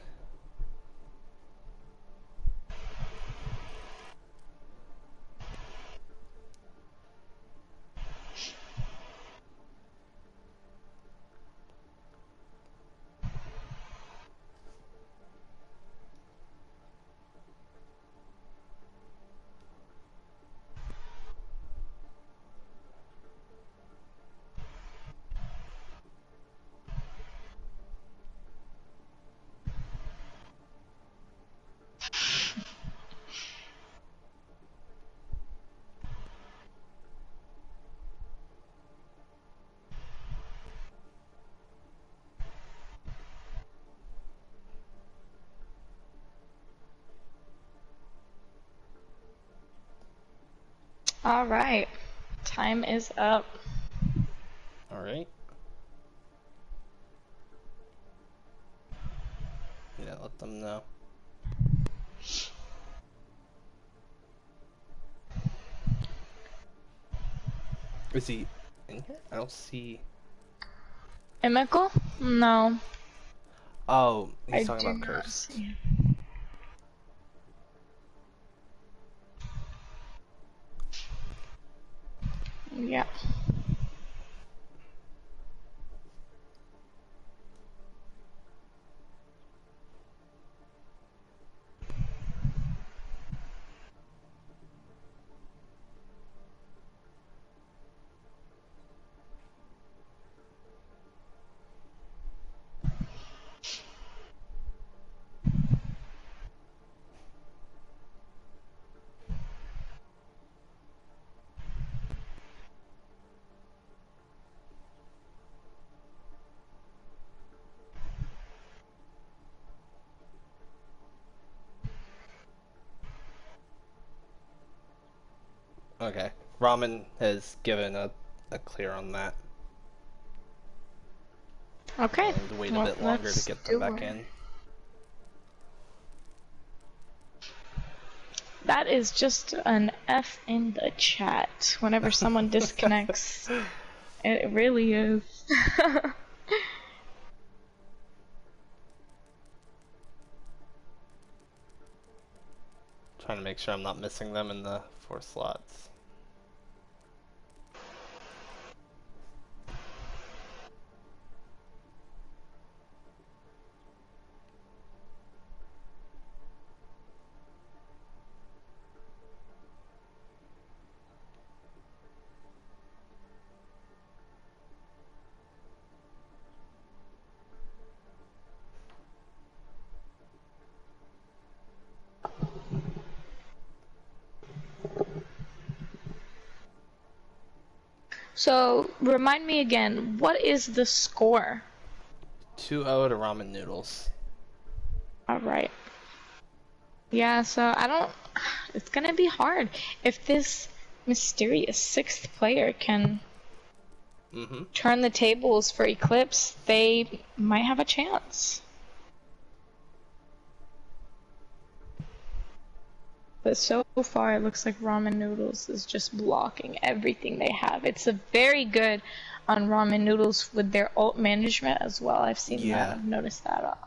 All right. Time is up. All right. Yeah, let them know. Is he in here? I don't see. Emiko? No, Oh, I he's talking do about not Cursed. see. Yeah. Okay. Ramen has given a clear on that. Okay. Willing to wait a Well, bit longer to let's get them do back it. in. That is just an F in the chat whenever someone disconnects. It really is. Trying to make sure I'm not missing them in the 4 slots. So, remind me again, what is the score? 2-0 to Ramen Noodles. Alright. Yeah, so I don't. It's gonna be hard. If this mysterious sixth player can Mm-hmm. turn the tables for Eclipse, they might have a chance. But so far, it looks like Ramen Noodles is just blocking everything they have. It's a very good on Ramen Noodles with their ult management as well. I've seen that. Yeah. I've noticed that.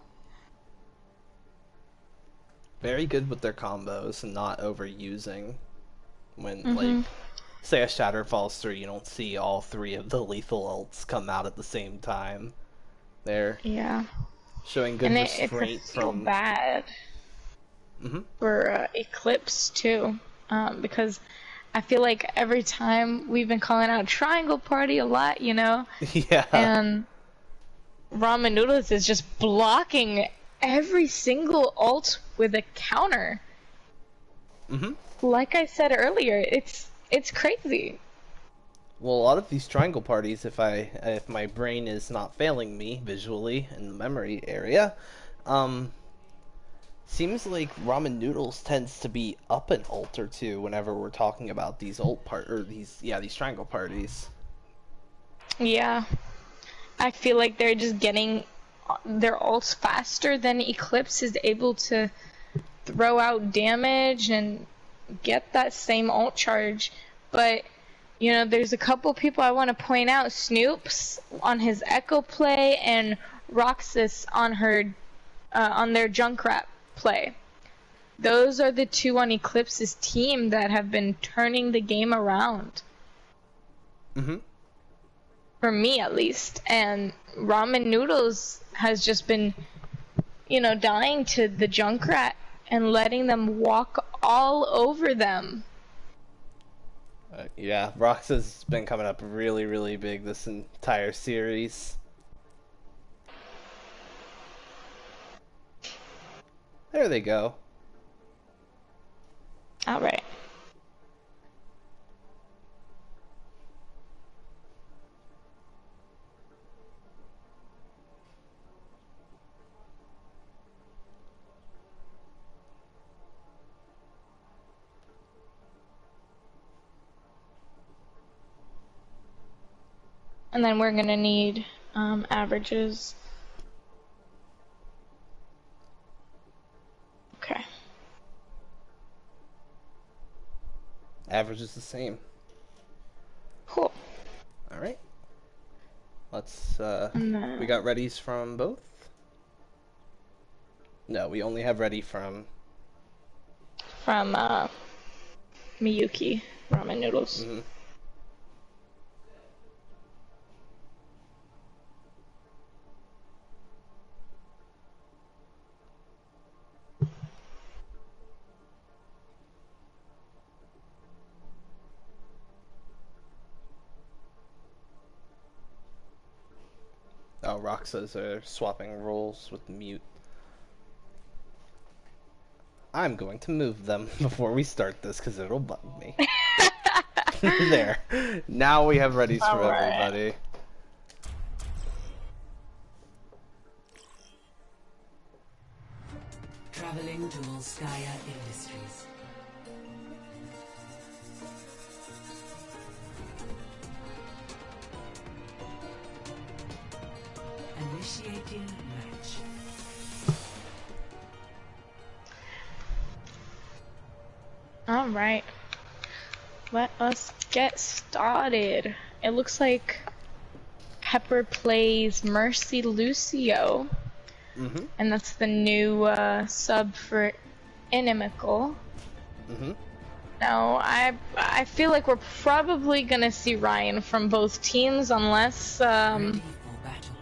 Very good with their combos and not overusing. When, Mhm. like, say a Shatter falls through, you don't see all 3 of the lethal ults come out at the same time. They're Yeah. showing good And it's I restraint feel from... bad Mm-hmm. for Eclipse too, because I feel like every time we've been calling out Triangle Party a lot, you know, Yeah. and Ramen Noodles is just blocking every single ult with a counter. Mm-hmm. Like I said earlier, it's crazy. Well, a lot of these triangle parties, if my brain is not failing me visually in the memory area, um, seems like Ramen Noodles tends to be up an ult or two whenever we're talking about these these triangle parties. Yeah, I feel like they're just getting their ults faster than Eclipse is able to throw out damage and get that same ult charge. But you know, there's a couple people I want to point out. Snoops on his Echo play and Roxas on her on their Junkrat play. Those are the two on Eclipse's team that have been turning the game around. Mm-hmm. For me, at least. And Ramen Noodles has just been, you know, dying to the Junkrat and letting them walk all over them. Yeah, Rox has been coming up really, really big this entire series. There they go. Alright. And then we're gonna need averages. Okay. Average is the same. Cool. Alright. Let's, we got readies from both? No, we only have ready from... From, Miyuki Ramen Noodles. Mhm. Oh, Roxas are swapping roles with Mute. I'm going to move them before we start this because it'll bug me. There. Now we have readies for everybody. Traveling to Volskaya Industries. Initiating match. Alright. Let us get started. It looks like Pepper plays Mercy Lucio. Mm-hmm. And that's the new sub for Inimical. Mm-hmm. Now, I feel like we're probably gonna see Ryan from both teams unless Ready for battle.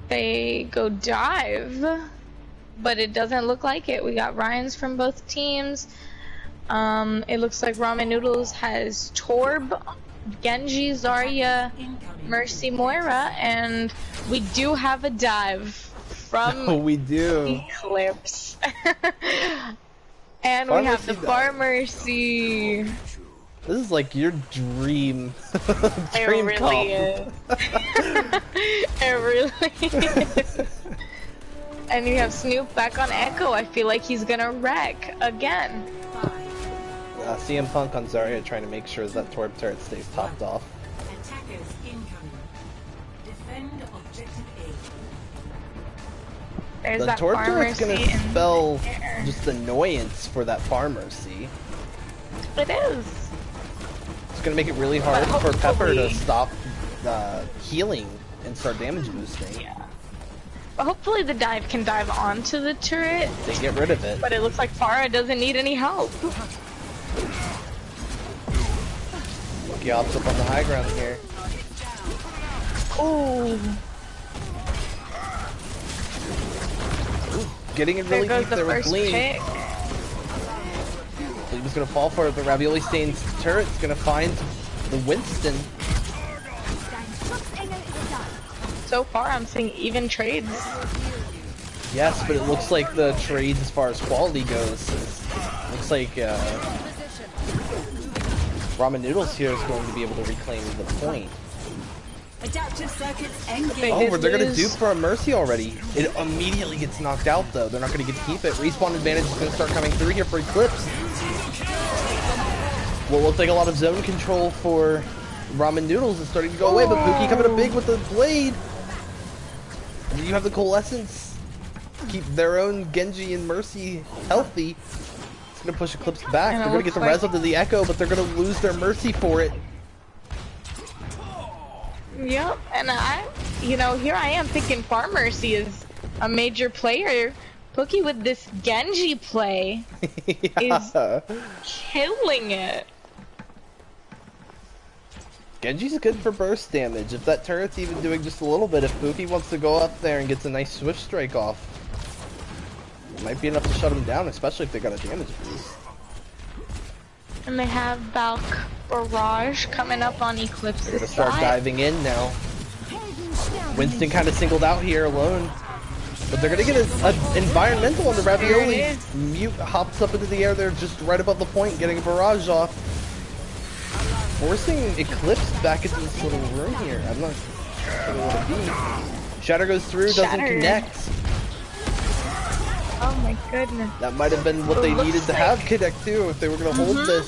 they go dive. But it doesn't look like it. We got Ryan's from both teams. It looks like Ramen Noodles has Torb, Genji, Zarya, Mercy, Moira, and we do have a dive from Oh, we do. Eclipse. And Farm we have the Mercy Farm Mercy. This is like your dream. It dream really comp. is. It really is. And you have Snoop back on Echo. I feel like he's gonna wreck again. CM Punk on Zarya trying to make sure that Torb turret stays topped off. Attackers incoming. Defend objective A. There's The that Torb Farm turret's Mercy gonna in spell the air. just annoyance for that Farm Mercy. It is. It's gonna make it really hard But for Pepper to hopefully- stop healing and start damage boosting. Yeah. But hopefully the dive can dive onto the turret. They get rid of it. But it looks like Farah doesn't need any help. Lucky Ops up on the high ground here. Ooh. Getting it There really goes deep the there with first Gleam. pick. Gleam is gonna fall for it, but Ravioli Stain's turret's gonna find the Winston. So far I'm seeing even trades. Yes, but it looks like the trades as far as quality goes. Looks like Ramen Noodles here is going to be able to reclaim the point. Adaptive circuits engage. Oh, they're gonna news. dupe for a Mercy already. It immediately gets knocked out though. They're not gonna get to keep it. Respawn advantage is gonna start coming through here for Eclipse. What looks like a lot of zone control for Ramen Noodles is starting to go away, but Pookie coming up big with the blade. And you have the Coalescence. Keep their own Genji and Mercy healthy. It's gonna push Eclipse back. And it They're gonna get looks the like- res up to the Echo, but they're gonna lose their Mercy for it. Yep, and here I am thinking Farm Mercy is a major player. Pookie with this Genji play Yeah. killing it. Genji's good for burst damage. If that turret's even doing just a little bit, if Pookie wants to go up there and gets a nice Swift Strike off, it might be enough to shut him down, especially if they got a damage boost. And they have Valk Barrage coming up on They're Eclipse's gonna start side. diving in now. Winston kind of singled out here alone. But they're gonna get an environmental on the There Ravioli. it is. Mute hops up into the air there just right above the point, getting a barrage off. Forcing Eclipse back into this little room here. I'm not sure what it be. Shatter goes through, doesn't Shatter. connect. Oh my goodness. That might have been what they Looks needed to like- have connect too if they were gonna hold this.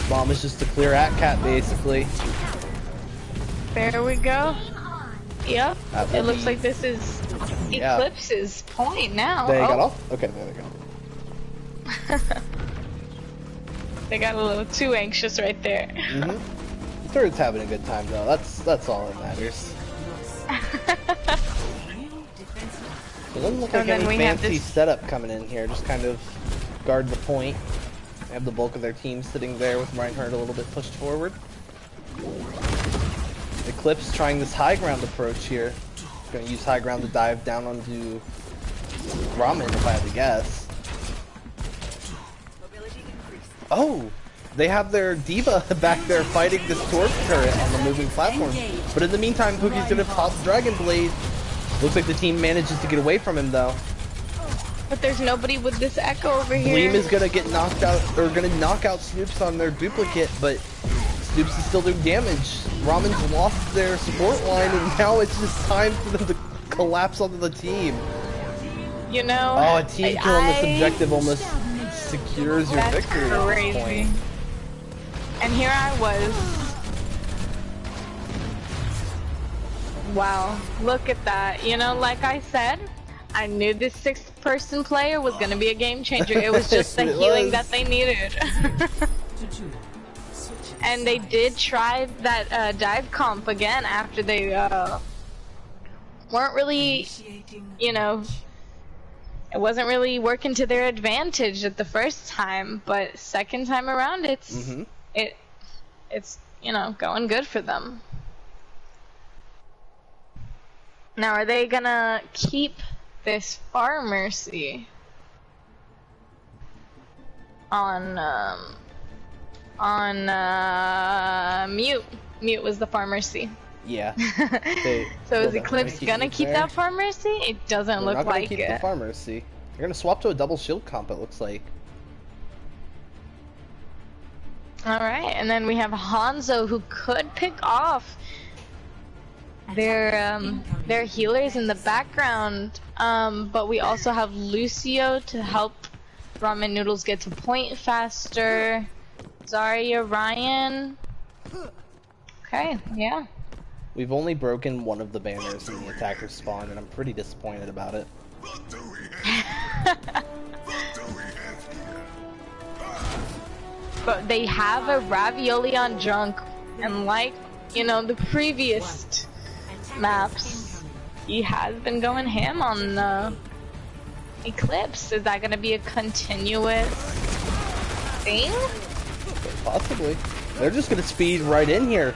Bomb is just a clear at cat, basically. There we go. Yep. That will It looks be- like this is Yeah. Eclipse's point now. They got Oh, off? Okay, there they go. they got a little too anxious right there. Mm-hmm. Turret's having a good time, though. That's all that matters. It doesn't look like And then any we have fancy this- setup coming in here. Just kind of guard the point. They have the bulk of their team sitting there with Reinhardt a little bit pushed forward. Eclipse trying this high ground approach here. Going to use high ground to dive down onto Ramen, if I had to guess. Oh! They have their diva back there fighting this torp turret on the moving platform. But in the meantime, Pookie's gonna pop Dragon Blade. Looks like the team manages to get away from him though. But there's nobody with this echo over here. Gleam is gonna get knocked out, or gonna knock out Snoops on their duplicate, but Snoops is still doing damage. Ramen's lost their support line, and now it's just time for them to collapse onto the team. You know. Oh, a team kill on this I- objective almost secures your That's victory at this crazy. point. And here I was. Wow, look at that. You know, like I said, I knew this 6th-person player was going to be a game changer. It was just the It healing was. that they needed. And they did try that dive comp again after they weren't really, you know, it wasn't really working to their advantage at the first time, but second time around it's it's you know, going good for them. Now are they gonna keep this Pharmacy on mute? Mute was the Pharmacy. Yeah. So is Eclipse gonna keep that Pharmacy? It doesn't They're look not gonna like keep it. the Pharmacy. They're gonna swap to a double shield comp, it looks like. Alright, and then we have Hanzo who could pick off their healers in the background. But we also have Lucio to help Ramen Noodles get to point faster. Zarya, Ryan. Okay, yeah. We've only broken one of the banners in the attacker spawn, and I'm pretty disappointed about it. But they have a ravioli on drunk, and like, you know, the previous maps, he has been going ham on Eclipse. Is that gonna be a continuous thing? Possibly. They're just gonna speed right in here.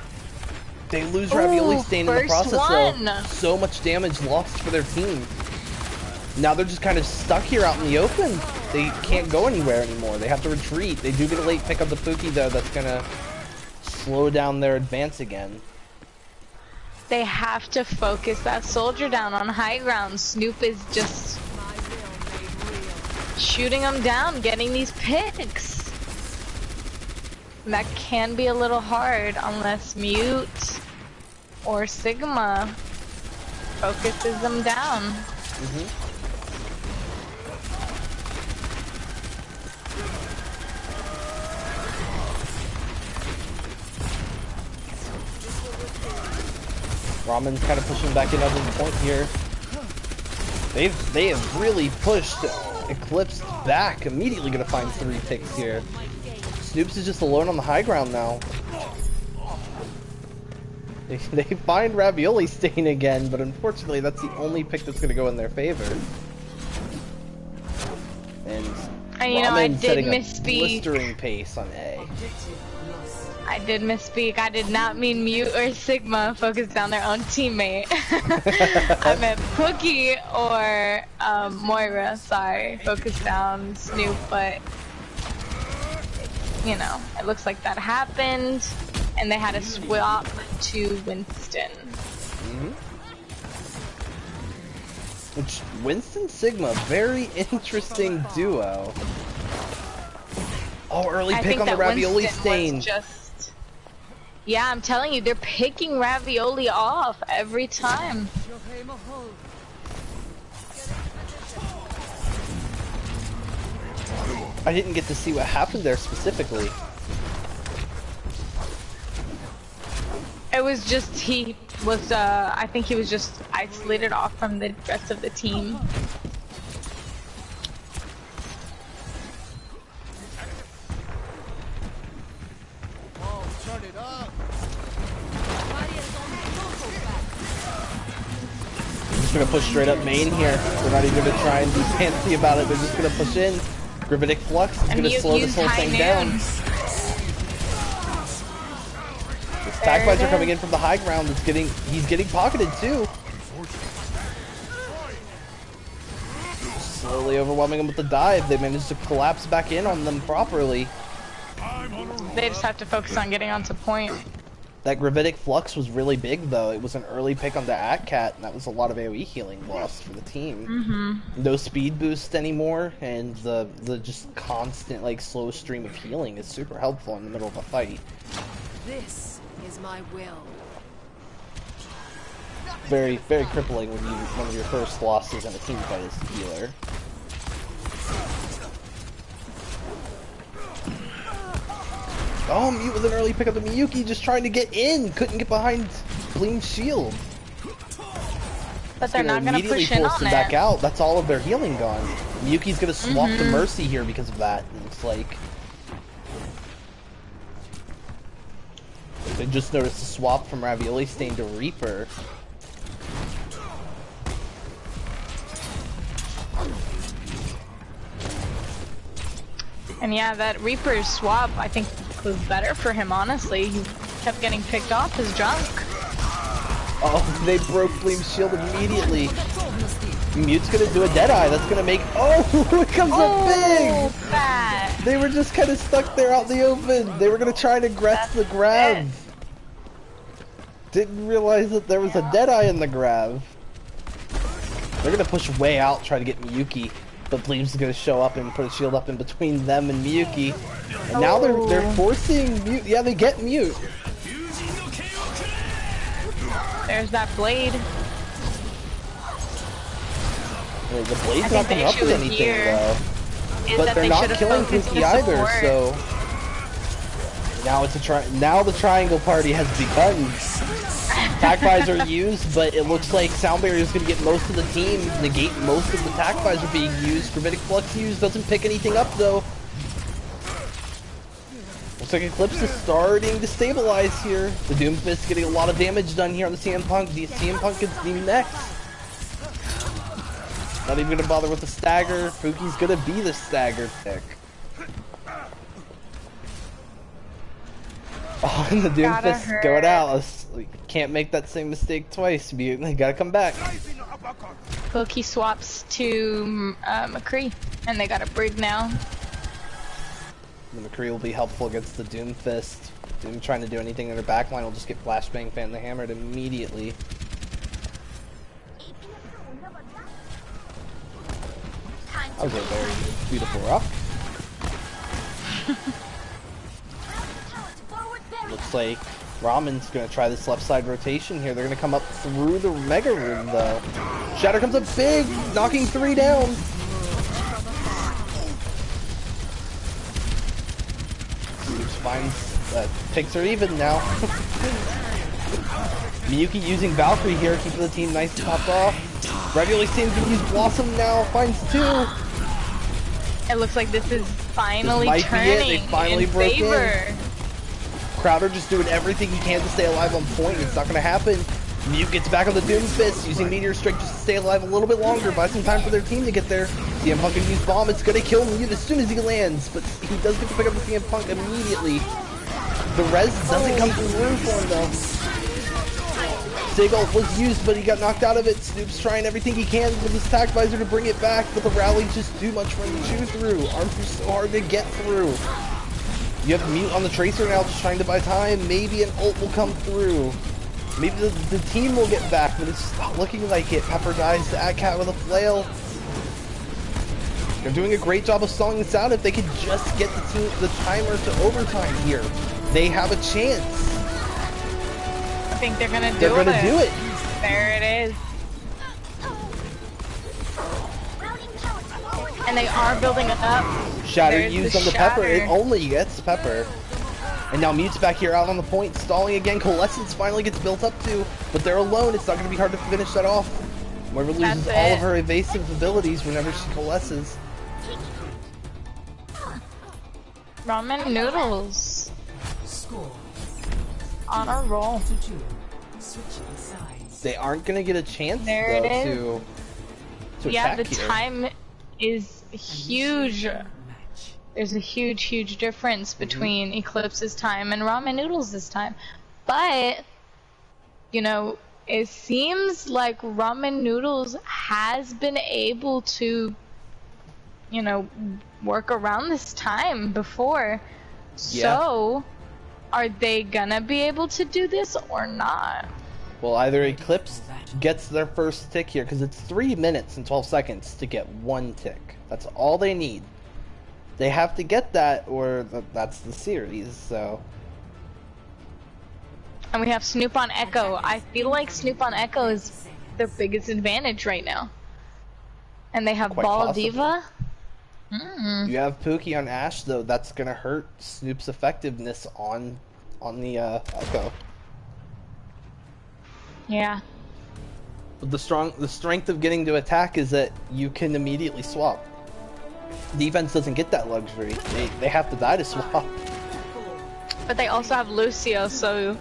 They lose Ravioli Stain in the first process one. though. So much damage lost for their team. Now they're just kind of stuck here out in the open. They can't go anywhere anymore. They have to retreat. They do get a late pick up the Pookie though. That's gonna slow down their advance again. They have to focus that soldier down on high ground. Snoop is just shooting them down, getting these picks. And that can be a little hard unless Mute or Sigma focuses them down. Ramen's kind of pushing back another point here. They have really pushed Eclipsed back. Immediately gonna find 3 picks here. Snoops is just alone on the high ground now. They find Ravioli Stain again, but unfortunately that's the only pick that's gonna go in their favor. And And you know, I Ramen's did setting a misspeak. blistering pace on A. I did misspeak. I did not mean Mute or Sigma focus down their own teammate. I meant Pookie or Moira. Sorry, focus down Snoop, but you know, it looks like that happened, and they had a swap to Winston. Which Winston Sigma, very interesting duo. Oh, early I pick think on the that Ravioli Winston Stain. was just. Yeah, I'm telling you, they're picking Ravioli off every time. I didn't get to see what happened there specifically. It was just he was I think he was just isolated off from the rest of the team. Just gonna push straight up main here. They're not even gonna try and be fancy about it. They're just gonna push in. Gravitic Flux is gonna slow this whole thing down. Stack fights are coming in from the high ground. He's getting pocketed too. Slowly overwhelming him with the dive. They managed to collapse back in on them properly. They just have to focus on getting onto point. That Gravitic Flux was really big though. It was an early pick on the Atcat, and that was a lot of AoE healing lost for the team. No speed boost anymore, and the just constant like slow stream of healing is super helpful in the middle of a fight. This is my will. Very, very crippling when one of your first losses in a team fight is the healer. Oh, Mute with an early pick up of Miyuki, just trying to get in. Couldn't get behind Gleam's shield. But they're not gonna immediately push in force on them it. back out. That's all of their healing gone. Miyuki's gonna swap to Mercy here because of that. It looks like. I just noticed the swap from Ravioli Stain to Reaper. And yeah, that Reaper's swap I think was better for him, honestly. He kept getting picked off his junk. Oh, they broke Gleam's shield immediately. Mute's gonna do a Deadeye. That's gonna make. Oh, it comes up big! Fat. They were just kind of stuck there out in the open. They were gonna try and aggress the grab. Didn't realize that there was a Deadeye in the grab. They're gonna push way out, try to get Miyuki. But Gleam's gonna show up and put a shield up in between them and Miyuki. And now they're forcing Mute. Yeah, they get Mute. There's that blade. Well, the blade's I not think coming the up with issue anything here though. Is But that they're they not should've killing focused Pinky the either, support. so now it's now the triangle party has begun. Attack visor used, but it looks like Sound Barrier is going to get most of the team, negate most of the attack visor being used. Gravitic Flux used, doesn't pick anything up though. Looks like Eclipsed is starting to stabilize here. The Doomfist getting a lot of damage done here on the CM Punk. The CM Punk gets the next. Not even going to bother with the stagger. Fuki's going to be the stagger pick. Oh, and the Doomfist going out. Can't make that same mistake twice. They gotta come back. Loki swaps to McCree, and they got a brig now. The McCree will be helpful against the Doomfist. Doom trying to do anything in their backline will just get Flashbang Fan hammered immediately. That was a very beautiful rock. Looks like Ramen's gonna try this left side rotation here. They're gonna come up through the Mega Room though. Shatter comes up big, knocking 3 down. Finds picks are even now. Miyuki using Valkyrie here, keeping the team nice and topped off. Ravioli seems to use Blossom now, finds 2. It looks like this is finally This might be it. turning They finally in broke favor. in. Crowder just doing everything he can to stay alive on point. It's not going to happen. Mute gets back on the Doomfist, using Meteor Strike just to stay alive a little bit longer. Buy some time for their team to get there. CM Punk can use Bomb. It's going to kill Mute as soon as he lands, but he does get to pick up the CM Punk immediately. The res doesn't come through for him though. Sigil was used, but he got knocked out of it. Snoop's trying everything he can with his attack visor to bring it back, but the rally's just too much for him to chew through. Arms are so hard to get through. You have Mute on the Tracer now, just trying to buy time. Maybe an ult will come through. Maybe the team will get back, but it's not looking like it. Pepper dies to Atcat with a flail. They're doing a great job of stalling this out. If they could just get the timer to overtime here, they have a chance. I think they're gonna do it. They're gonna do it. There it is. And they are building it up. Shatter There's used the on the Pepper. It Shatter. only gets Pepper. And now Mute's back here out on the point, stalling again. Coalescence finally gets built up too, but they're alone. It's not going to be hard to finish that off. Moira loses all of her evasive abilities whenever she coalesces. Ramen Noodles. Score On a roll. 2. Switching sides. They aren't going to get a chance There it though to Yeah, attack the here. time is huge. Match. There's a huge difference between Eclipse's time and Ramen Noodles' time. But, you know, it seems like Ramen Noodles has been able to, you know, work around this time before. Yeah. So, are they gonna be able to do this or not? Well, either Eclipse gets their first tick here, because it's 3 minutes and 12 seconds to get 1 tick. That's all they need. They have to get that, or that's the series, so... And we have Snoop on Echo. I feel like Snoop on Echo is their biggest advantage right now. And they have Quite Ball possibly. Diva. You have Pookie on Ashe, though. That's gonna hurt Snoop's effectiveness on the Echo. Yeah. But the strength of getting to attack is that you can immediately swap. Defense doesn't get that luxury. They have to die to swap. But they also have Lucio, so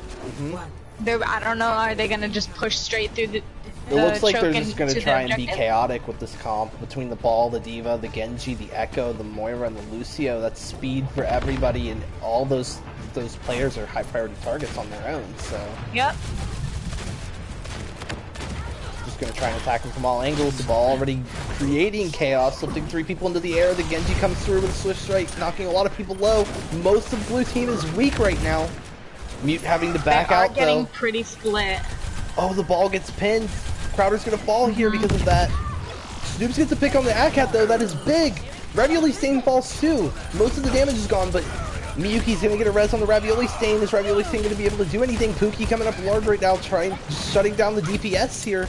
they're, I don't know, are they gonna just push straight through the It looks like they're choke just gonna into the try and be objective? chaotic with this comp between the Ball, the Diva, the Genji, the Echo, the Moira, and the Lucio. That's speed for everybody, and all those players are high priority targets on their own. So Yep. just gonna try and attack them from all angles. The Ball already creating chaos, lifting 3 people into the air. The Genji comes through with a swift strike, knocking a lot of people low. Most of blue team is weak right now. Mute having to back They are out getting though. pretty split. Oh, the Ball gets pinned. Crowder's gonna fall here because of that. Snoops gets a pick on the Akat though, that is big. Ravioli Stain falls too. Most of the damage is gone, but Miyuki's gonna get a res on the Ravioli Stain. Is Ravioli Stain gonna be able to do anything? Pookie coming up large right now, shutting down the DPS here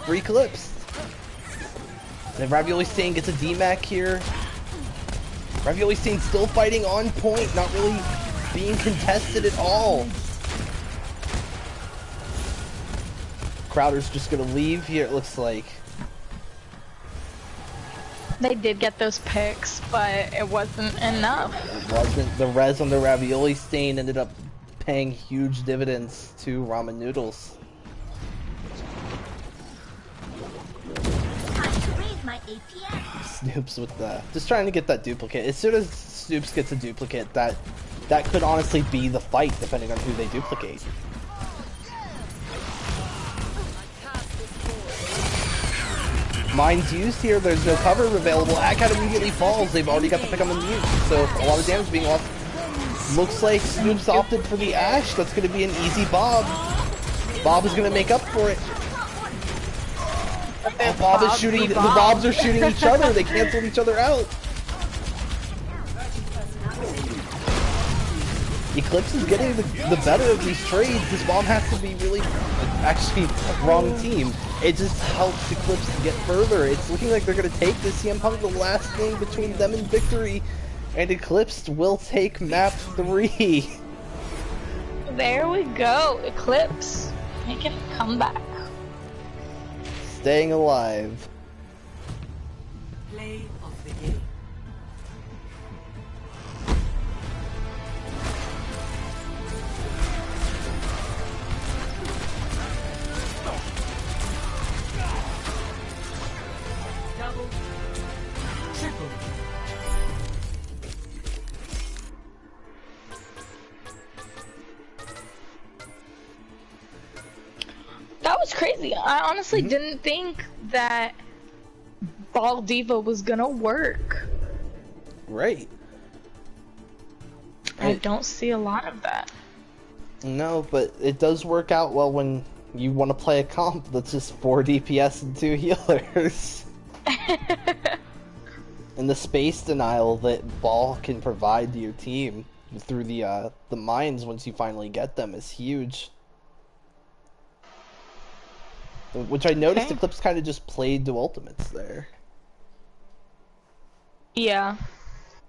for Eclipsed. And then Ravioli Stain gets a DMAC here. Ravioli Stain still fighting on point, not really being contested at all. Crowder's just gonna leave here, it looks like. They did get those picks, but it wasn't enough. It wasn't. The res on the Ravioli Stain ended up paying huge dividends to Ramen Noodles. Snoops with the... just trying to get that duplicate. As soon as Snoops gets a duplicate, that could honestly be the fight, depending on who they duplicate. Mine's used here, there's no cover available. Akat immediately falls. They've already got the pick on the mute, so a lot of damage being lost. Looks like Snoops opted for the Ashe. That's going to be an easy Bob. Bob is going to make up for it. Oh, Bob is shooting. The Bobs are shooting each other. They canceled each other out. Eclipse is getting the better of these trades. This Bob has to be really, actually, wrong team. It just helps Eclipse to get further. It's looking like they're going to take this CM Punk, the last thing between them and victory. And Eclipse will take map 3. There we go. Eclipse making a comeback. Staying alive. Play of the game. Double. Triple. That was crazy. I honestly didn't think that Ball Diva was gonna work. Right. I don't see a lot of that. No, but it does work out well when you want to play a comp that's just 4 DPS and 2 healers. And the space denial that Ball can provide to your team through the mines once you finally get them is huge. Which I noticed Okay. Eclipse kind of just played to ultimates there. Yeah.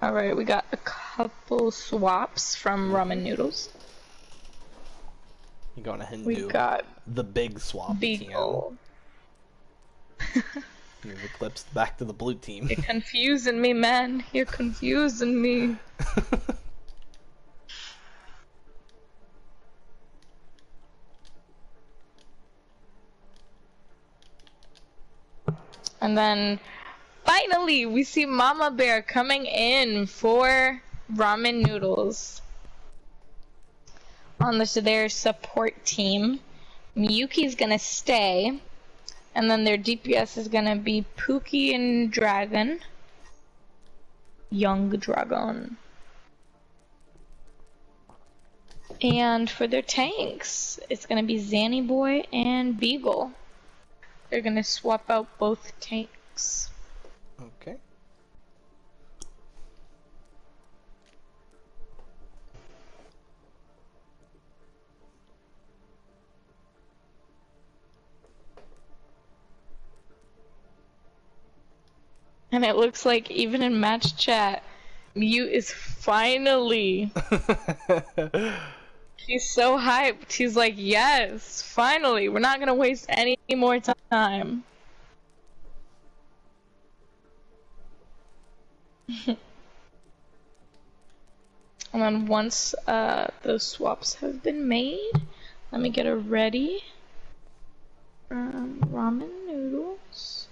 Alright, we got a couple swaps from Ramen Noodles. You're going ahead and We do got the big swap, TM. Beagle. Move Eclipsed back to the blue team. You're confusing me, man. You're confusing me. And then finally we see Mama Bear coming in for Ramen Noodles on their support team. Miyuki's gonna stay, and then their DPS is gonna be Pookie and Dragon. Young Dragon. And for their tanks, it's gonna be Zanny Boy and Beagle. They're gonna swap out both tanks. Okay. And it looks like even in match chat, Mew is finally. He's so hyped. He's like, yes, finally. We're not gonna waste any more time. And then once those swaps have been made, let me get it ready. Ramen Noodles.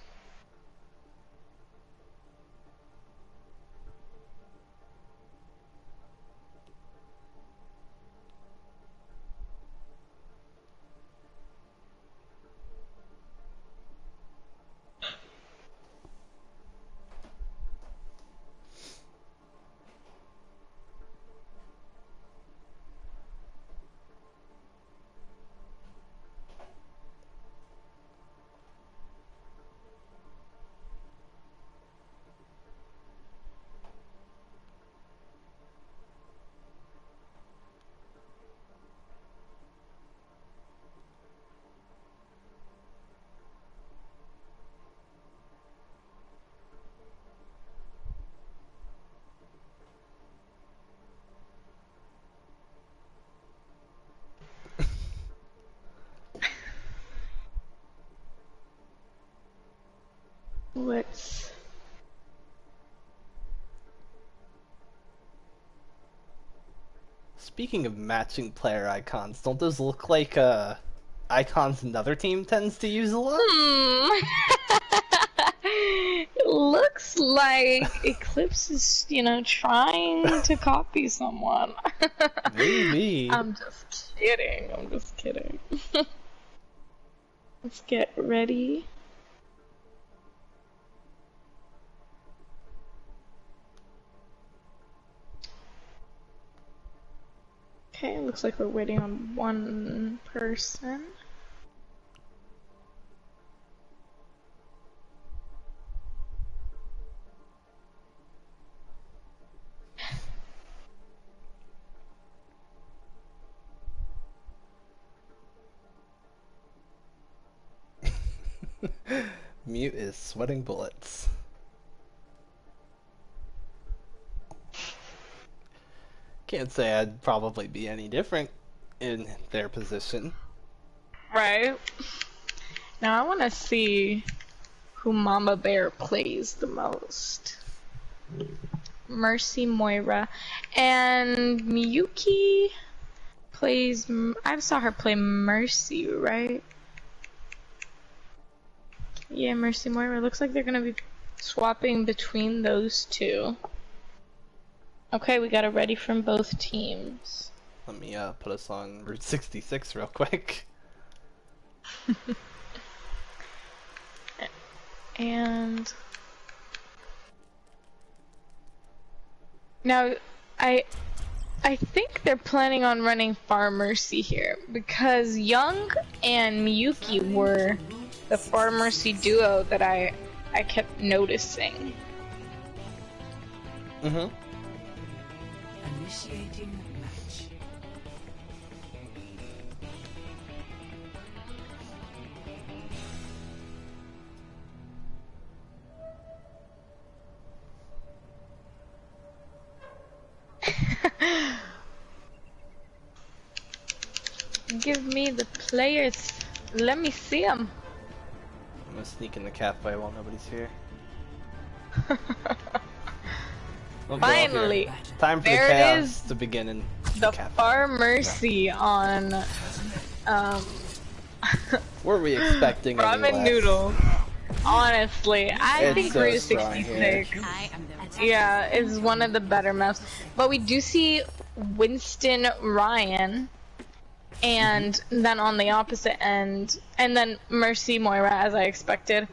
Let's. Speaking of matching player icons, don't those look like icons another team tends to use a lot? Looks like Eclipse is, trying to copy someone. Maybe. I'm just kidding. I'm just kidding. Let's get ready. Okay, looks like we're waiting on one person. Mute is sweating bullets. Can't say I'd probably be any different in their position. Right. Now I want to see who Mama Bear plays the most. Mercy Moira. And Miyuki plays. I saw her play Mercy, right? Yeah, Mercy Moira. Looks like they're gonna be swapping between those two. Okay, we got it ready from both teams. Let me put us on Route 66 real quick. And now I think they're planning on running Far Mercy here because Young and Miyuki were the Far Mercy duo that I kept noticing. Mm-hmm. Initiating match. give me the players. Let me see them. I'm gonna sneak in the cafe while nobody's here. We'll go up here. Finally, Time for the there it chaos is. to begin in The cafe. Far Mercy on What were we expecting? any Ramen less? Noodles. Honestly, I It's think so Route strong 66. here. Yeah, is one of the better maps. But we do see Winston Ryan, and then on the opposite end, and then Mercy Moira, as I expected.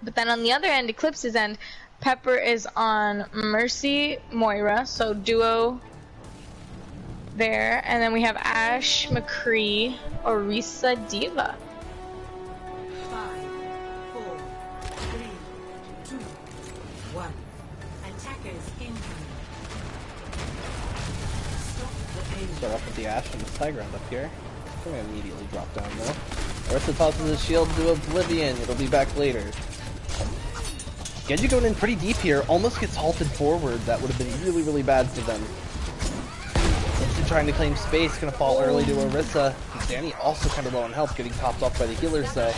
But then on the other end, Eclipse's end, Pepper is on Mercy Moira, so duo there. And then we have Ash McCree, Orisa Diva. 5, 4, 3, 2, 1. Attackers incoming. Stop the pain. Start off with the Ash and the high ground up here. I'm gonna immediately drop down though. Orisa tosses his shield to Oblivion. It'll be back later. Genji going in pretty deep here. Almost gets halted forward. That would have been really, really bad for them. Winston trying to claim space. Gonna fall early to Orisa. Danny also kind of low on health, getting topped off by the healers though.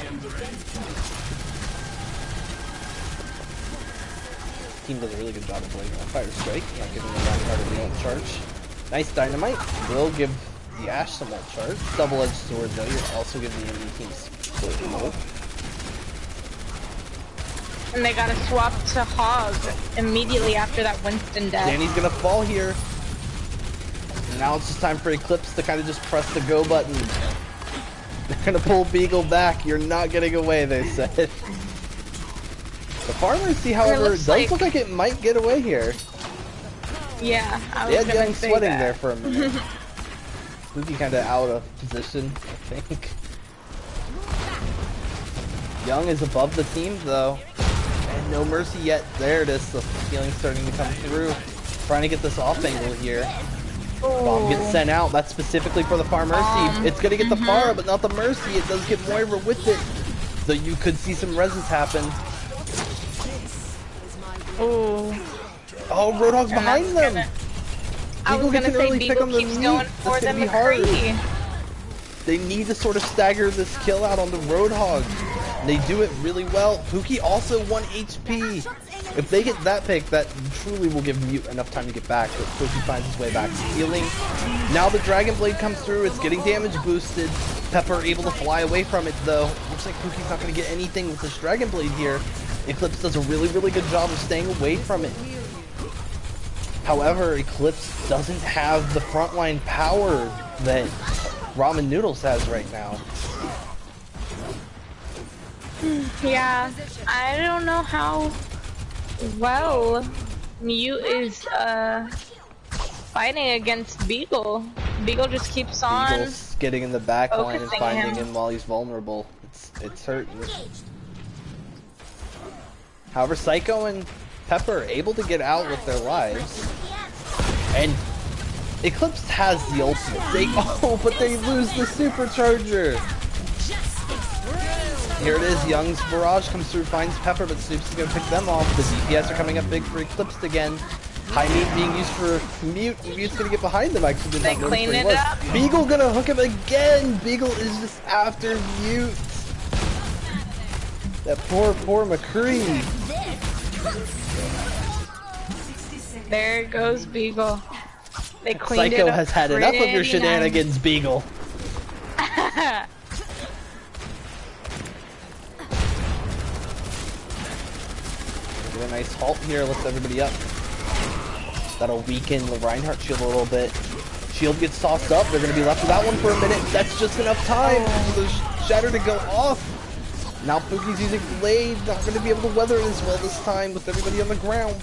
Team does a really good job of avoiding a fire strike. Not giving the Reinhardt a real charge. Nice dynamite. Will give the Ash some more charge. Double-edged sword though. You're also giving the enemy team split mode. And they gotta swap to Hog immediately after that Winston death. Danny's gonna fall here. And now it's just time for Eclipse to kind of just press the go button. They're gonna pull Beagle back. You're not getting away, they said. The Pharmacy, however, does look like it might get away here. Yeah, I They was had gonna Young say sweating that. there for a minute. Spooky kind of out of position, I think. Young is above the team though. And no mercy yet. There it is. The healing's starting to come through. Trying to get this off angle here. Bomb gets sent out. That's specifically for the Far Mercy. It's gonna get the Far, but not the Mercy. It does get Moira with it. So you could see some reses happen. Ooh. Oh, Roadhog's behind them. I was Beagle gets gonna an say early pick Beagle on the keeps meat. going That's for the gonna be hard. McCree. They need to sort of stagger this kill out on the Roadhog. They do it really well. Pookie also 1 HP. If they get that pick, that truly will give Mute enough time to get back, but Pookie finds his way back to healing. Now the Dragon Blade comes through, it's getting damage boosted. Pepper able to fly away from it though. Looks like Pookie's not going to get anything with this Dragon Blade here. Eclipse does a really, really good job of staying away from it. However, Eclipse doesn't have the frontline power that Ramen Noodles has right now. Yeah, I don't know how well Mute is fighting against Beagle. Beagle just keeps on. Beagle's getting in the back line and focusing finding him. him while he's vulnerable. It's hurting. However, Psycho and Pepper are able to get out with their lives. And Eclipse has the ultimate. But they lose the supercharger. Here it is, Young's barrage comes through, finds Pepper, but Snoop's gonna pick them off. The DPS are coming up big for Eclipsed again. High meat being used for Mute. Mute's gonna get behind them. Actually, did They not notice clean where he it was. up. Beagle gonna hook him again. Beagle is just after Mute. That poor McCree. There goes Beagle. They cleaned Psycho it up has had enough of your pretty nice. shenanigans, Beagle. Get a nice halt here, lifts everybody up. That'll weaken the Reinhardt shield a little bit. Shield gets tossed up, they're gonna be left without one for a minute. That's just enough time for the shatter to go off. Now Pookie's using Blade, not gonna be able to weather it as well this time with everybody on the ground.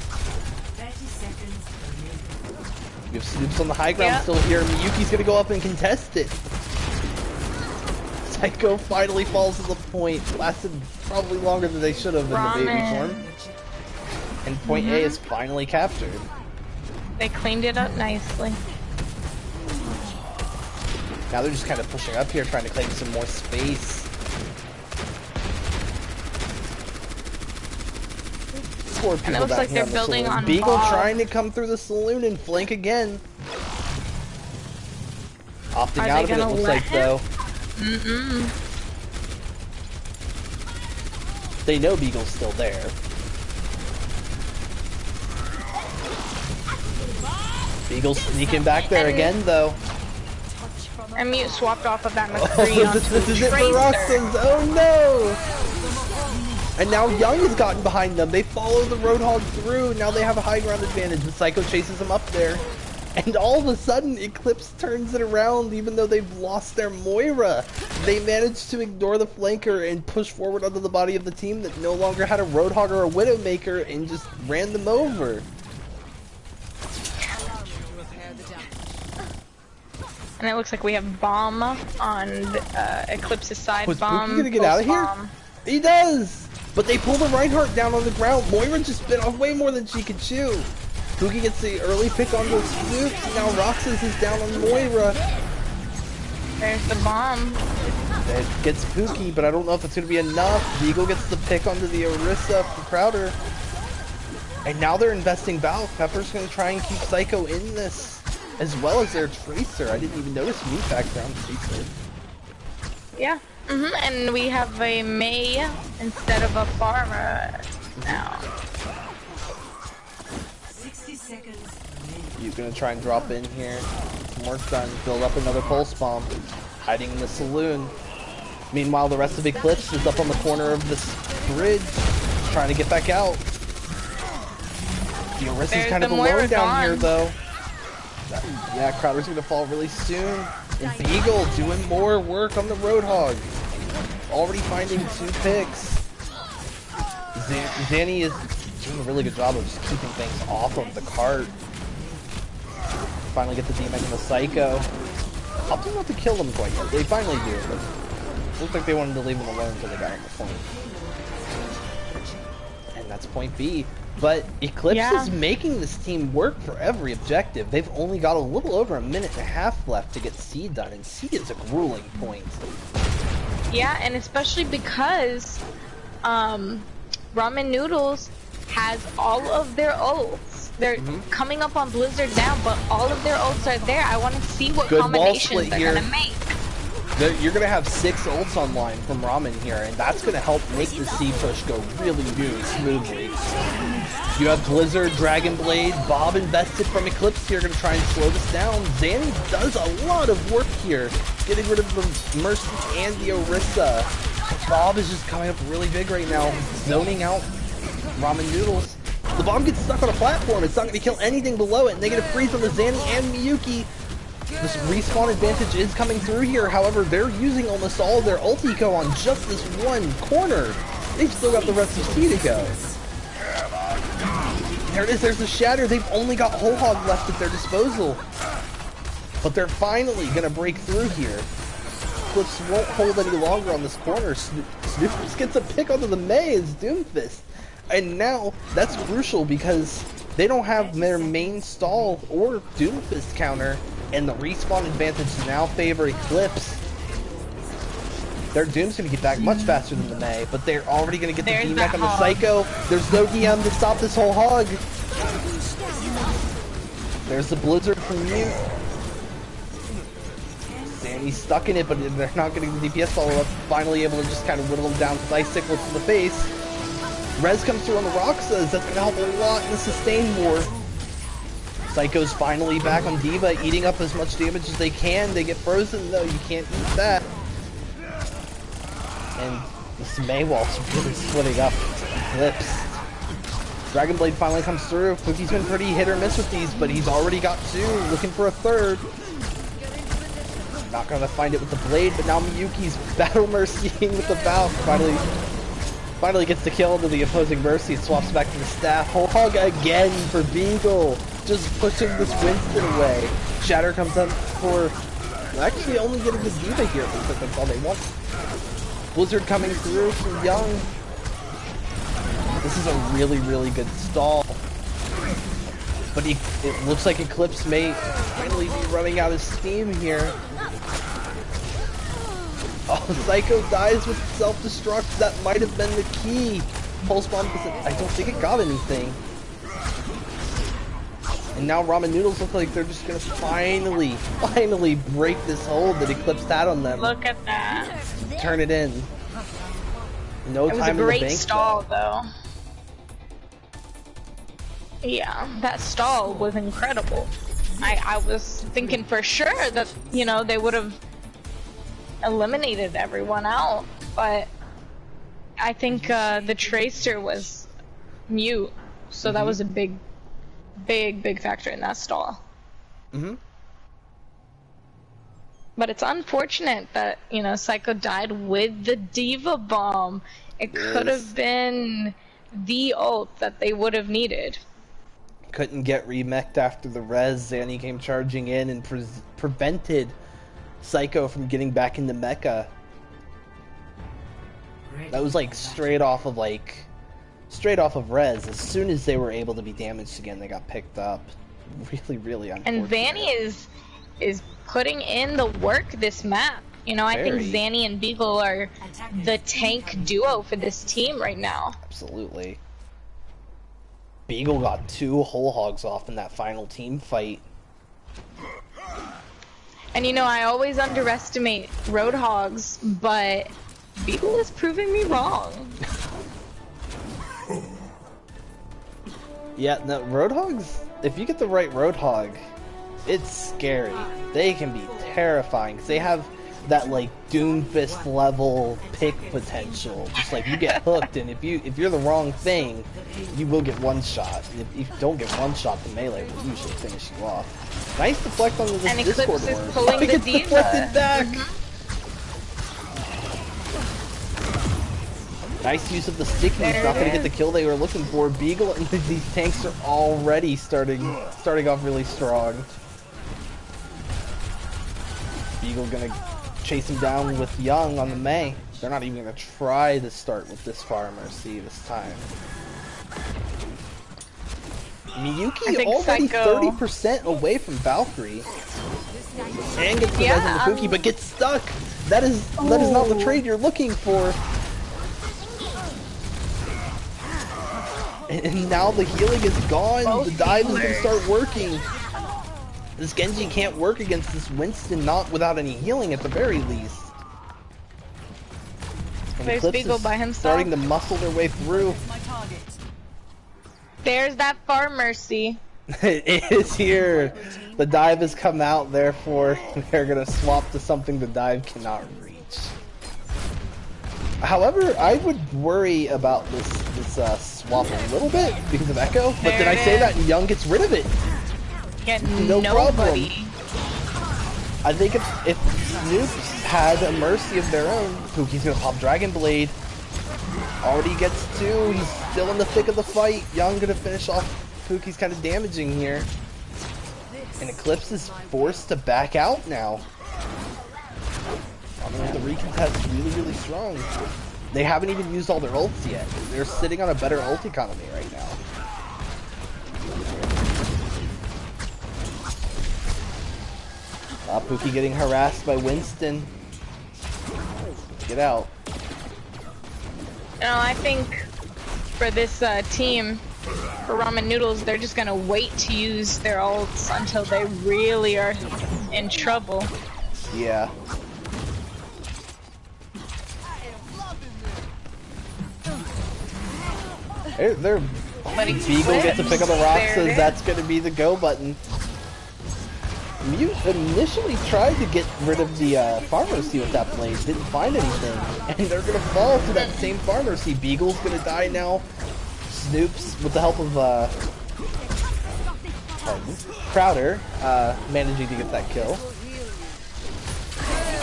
30 seconds remaining. We have Snoops on the high ground Yeah. still here. Miyuki's gonna go up and contest it. Psycho finally falls to the point. Lasted probably longer than they should have in the baby Ramen. form. And point A is finally captured. They cleaned it up nicely. Now they're just kind of pushing up here, trying to claim some more space. Poor And it people looks back like here they're the building saloon. on Beagle Bob. trying to come through the saloon and flank again. Opting Are out they of it, gonna looks let like, him? though. Mm-mm. They know Beagle's still there. Beagle's sneaking back there again, though. And Mute swapped off of that Oh, McCree onto this is it for Tracer. Roxas. Oh no! And now Young has gotten behind them. They follow the Roadhog through. Now they have a high ground advantage. The Psycho chases them up there. And all of a sudden, Eclipse turns it around even though they've lost their Moira. They managed to ignore the flanker and push forward under the body of the team that no longer had a Roadhog or a Widowmaker and just ran them over. And it looks like we have bomb on Eclipse's side. Was Bomb. Pookie gonna get out of here? bomb. He does! But they pull the Reinhardt down on the ground. Moira just bit off way more than she could chew. Pookie gets the early pick on those Snoops. Now Roxas is down on Moira. There's the bomb. It gets Pookie, but I don't know if it's going to be enough. Beagle gets the pick onto the Orisa for Crowder. And now they're investing Valve. Pepper's going to try and keep Psycho in this, as well as their Tracer. I didn't even notice me background Tracer. Yeah. And we have a Mei instead of a Farmer now. 60 seconds. You're going to try and drop in here. Some work done. Build up another Pulse Bomb. Hiding in the saloon. Meanwhile, the rest of Eclipse is up on the corner of this bridge, trying to get back out. The Orisa's kind of alone down here, though. Yeah, Crowder's going to fall really soon. And Beagle doing more work on the Roadhog. Already finding 2 picks. Zanny is doing a really good job of just keeping things off of the cart. Finally get the D-Mech and the Psycho. Opting not to kill them quite yet. They finally do, but it looks like they wanted to leave them alone until they got on the point. And that's point B. But Eclipse is making this team work for every objective. They've only got a little over a minute and a half left to get C done, and C is a grueling point. Yeah, and especially because Ramen Noodles has all of their ults. They're coming up on Blizzard now, but all of their ults are there. I want to see what Good wall combinations split they're here. gonna make. You're going to have 6 ults online from Ramen here, and that's going to help make the C push go really, really smoothly. You have Blizzard, Dragon Blade, Bob invested from Eclipse here, going to try and slow this down. Zanny does a lot of work here, getting rid of the Mercy and the Orisa. Bob is just coming up really big right now, zoning out Ramen Noodles. The bomb gets stuck on a platform. It's not going to kill anything below it. Negative freeze on the Zanny and Miyuki. This respawn advantage is coming through here. However, they're using almost all of their ult eco on just this one corner. They've still got the rest of C to go. There it is. There's the Shatter. They've only got Whole Hog left at their disposal. But they're finally going to break through here. Eclipse won't hold any longer on this corner. Snoopers gets a pick onto the Mei as Doomfist. And now, that's crucial because they don't have their main stall or Doomfist counter, and the respawn advantage now favor Eclipse. Their Doom's going to get back much faster than the Mei, but they're already going to get the D-Mech on the Psycho. There's no DM to stop this whole hog. There's the Blizzard from Mute. Zanny's stuck in it, but they're not getting the DPS follow-up. Finally able to just kind of whittle him down with Ice Sickle to the face. Rez comes through on the Roxas. That's going to help a lot in the sustain war. Psycho's finally back on Diva, eating up as much damage as they can. They get frozen, though. You can't eat that. And this Maywall's really splitting up. Eclipse. Dragon Blade finally comes through. Pookie's been pretty hit or miss with these, but he's already got 2. Looking for a 3rd. Not going to find it with the Blade, but now Miyuki's Battle Mercying with the Valve. Finally gets the kill into the opposing Mercy. Swaps back to the staff. Whole Hog again for Beagle. Just pushing this Winston away. Shatter comes up for actually only getting the Diva here. Looks like that's all they want. Blizzard coming through from Young. This is a really, really good stall. But it looks like Eclipse may finally be running out of steam here. Oh, Psycho dies with self-destruct. That might have been the key. Pulse Bomb doesn't... I don't think it got anything. And now Ramen Noodles look like they're just gonna finally break this hold that Eclipsed had on them. Look at that. Turn it in. No It was a time in the great bank. stall, though. Yeah, that stall was incredible. I was thinking for sure that, you know, they would have eliminated everyone out, but I think the Tracer was mute, so that was a big factor in that stall. But it's unfortunate that, you know, Psycho died with the Diva Bomb. It could have been the ult that they would have needed. Couldn't get remeched after the res. Zanny came charging in and prevented Psycho from getting back into mecha. That was like straight off of res. As soon as they were able to be damaged again, they got picked up. Really unfortunate. And Zanny is putting in the work this map. You know, I think Zanny and Beagle are the tank duo for this team right now. Absolutely. Beagle got 2 whole hogs off in that final team fight. And you know, I always underestimate Roadhogs, but Beagle is proving me wrong. Yeah, no, Roadhogs, if you get the right Roadhog, it's scary. They can be terrifying, because they have that, like, Doomfist level pick potential. Just like, you get hooked, and if you're the wrong thing, you will get one shot. If you don't get one shot, the melee will usually finish you off. Nice deflect on this and Discord Eclipse is ward. pulling the Gets Diva. deflected back! Nice use of the stickies, not gonna get the kill they were looking for. Beagle and these tanks are already starting off really strong. Beagle gonna chase him down with Young on the Mei. They're not even gonna try to start with this farmer, see, this time. Miyuki already Psycho... 30% away from Valkyrie. And gets the res on the Pookie, but gets stuck! That is not the trade you're looking for. And now the healing is gone. The dive is going to start working. This Genji can't work against this Winston, not without any healing at the very least. And There's Eclipse Beagle is by himself. starting to muscle their way through. There's that farm mercy. It is here. The dive has come out, therefore they're going to swap to something the dive cannot reach. However, I would worry about this swap a little bit because of Echo, but then I say that and Young gets rid of it. Get No nobody. problem. I think if Snoops had a mercy of their own, Pookie's gonna pop Dragon Blade. Already gets 2, he's still in the thick of the fight. Young gonna finish off Pookie's kind of damaging here. And Eclipse is forced to back out now. I mean, the recontest is really strong. They haven't even used all their ults yet. They're sitting on a better ult economy right now. Pookie getting harassed by Winston. Get out. You know, I think for this team, for Ramen Noodles, they're just gonna wait to use their ults until they really are in trouble. Yeah. They're Beagle gets to pick up the rock, says that's going to be the go button. Mute initially tried to get rid of the Pharmacy with that blade, didn't find anything, and they're going to fall to that same Pharmacy. Beagle's going to die now. Snoops, with the help of Crowder, managing to get that kill.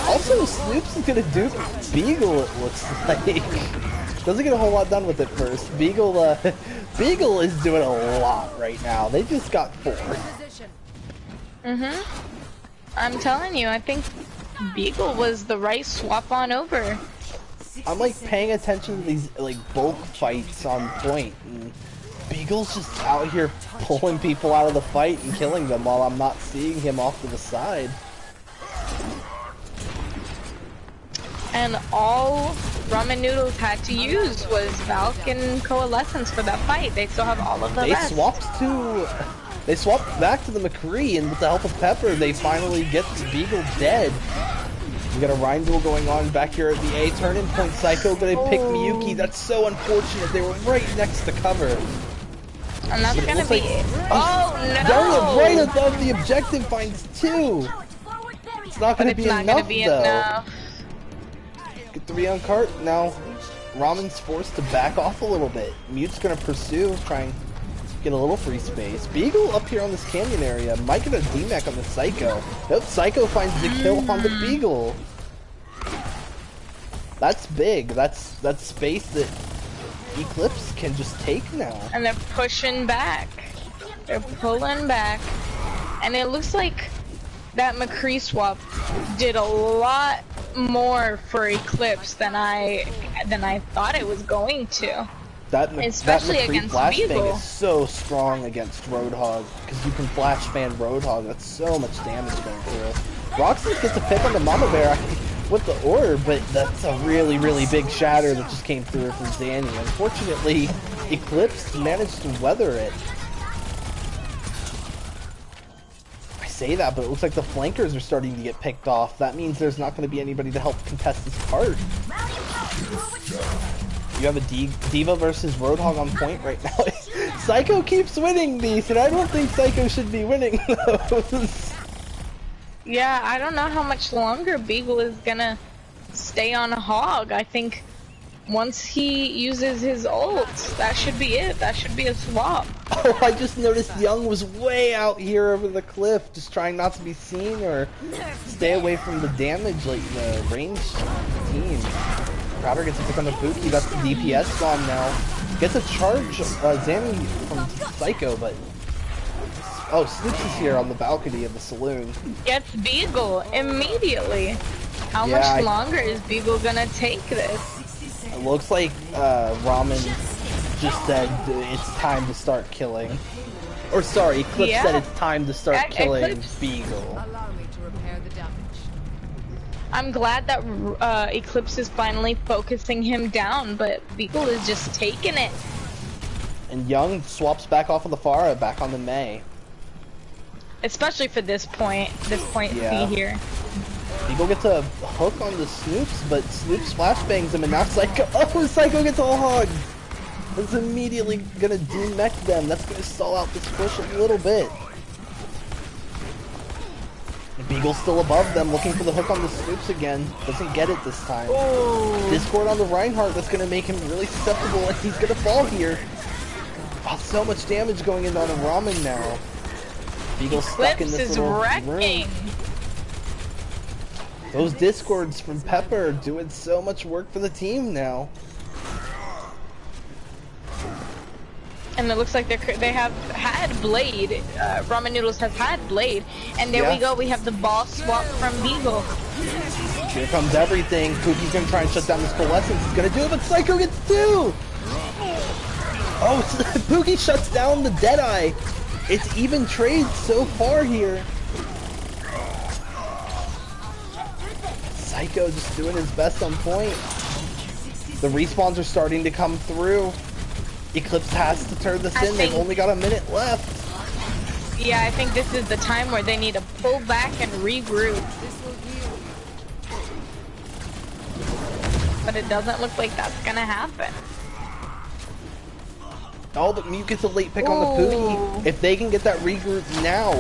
Also, Snoops is going to dupe Beagle, it looks like. Doesn't get a whole lot done with it first. Beagle, Beagle is doing a lot right now. They just got 4. I'm telling you, I think Beagle was the right swap on over. I'm like paying attention to these like bulk fights on point, and Beagle's just out here pulling people out of the fight and killing them while I'm not seeing him off to the side. And all Ramen Noodles had to use was Valk and Coalescence for that fight. They still have all of the rest. They swapped to They swap back to the McCree, and with the help of Pepper, they finally get the Beagle dead. We got a Rhine duel going on back here at the A turning point. Psycho gonna pick Miyuki. That's so unfortunate. They were right next to cover. And that's But it gonna looks be like- it. Oh Daria right no! above the objective finds 2. It's not But gonna it's be not enough gonna be though. enough. Get 3 on cart. Now Ramen's forced to back off a little bit. Mute's gonna pursue, try and get a little free space. Beagle up here on this canyon area might get a DMAC on the Psycho. Nope, Psycho finds the kill on the Beagle. That's big. That's space that Eclipse can just take now. And they're pushing back. They're pulling back. And it looks like that McCree swap did a lot more for Eclipse than I thought it was going to. Especially that McCree against flashbang Beagle. is so strong against Roadhog because you can flash fan Roadhog. That's so much damage going through. Roxy gets a pick on the Mama Bear with the orb, but that's a really, really big shatter that just came through from Zanny. Unfortunately, Eclipse managed to weather it. I say that, but it looks like the flankers are starting to get picked off. That means there's not going to be anybody to help contest this part. You have a Diva versus Roadhog on point right now. Psycho keeps winning these, and I don't think Psycho should be winning those. Yeah, I don't know how much longer Beagle is gonna stay on a hog. I think once he uses his ult, that should be it. That should be a swap. Oh, I just noticed Young was way out here over the cliff, just trying not to be seen or stay away from the damage, like the ranged team. Crowder gets a pick on the Buki, that's the DPS bomb now. Gets a charge, Zanny from Psycho, but... Oh, Snoops is here on the balcony of the saloon. Gets Beagle immediately. How Yeah, much longer is Beagle gonna take this? It looks like Ramen just said it's time to start killing. Or sorry, Eclipse Yeah. said it's time to start killing Eclipse. Beagle. Allow me to repair the damage. I'm glad that Eclipse is finally focusing him down, but Beagle is just taking it. And Young swaps back off of the Pharah, back on the Mei. Especially for this point Yeah. C here. Beagle gets a hook on the Snoops, but Snoops flashbangs him, and now Psycho. Oh, Psycho gets a hog! That's immediately gonna demech them. That's gonna stall out this push a little bit. And Beagle's still above them, looking for the hook on the Snoops again. Doesn't get it this time. Discord on the Reinhardt, that's gonna make him really susceptible, and he's gonna fall here. Oh, so much damage going in on a Ramen now. Beagle's stuck in Eclipse this is little wrecking. room. Those discords from Pepper are doing so much work for the team now. And it looks like they have had Blade. Ramen Noodles has had Blade. And there we go, we have the ball swap from Beagle. Here comes everything. Pookie's gonna try and shut down this Coalescence. He's gonna do it, but Psycho gets 2! Oh, Pookie shuts down the Deadeye. It's even trade so far here. Psycho just doing his best on point. The respawns are starting to come through. Eclipse has to turn this in. They've only got a minute left. Yeah, I think this is the time where they need to pull back and regroup. But it doesn't look like that's gonna happen. Oh, but Mute gets a late pick on the Pookie. If they can get that regroup now.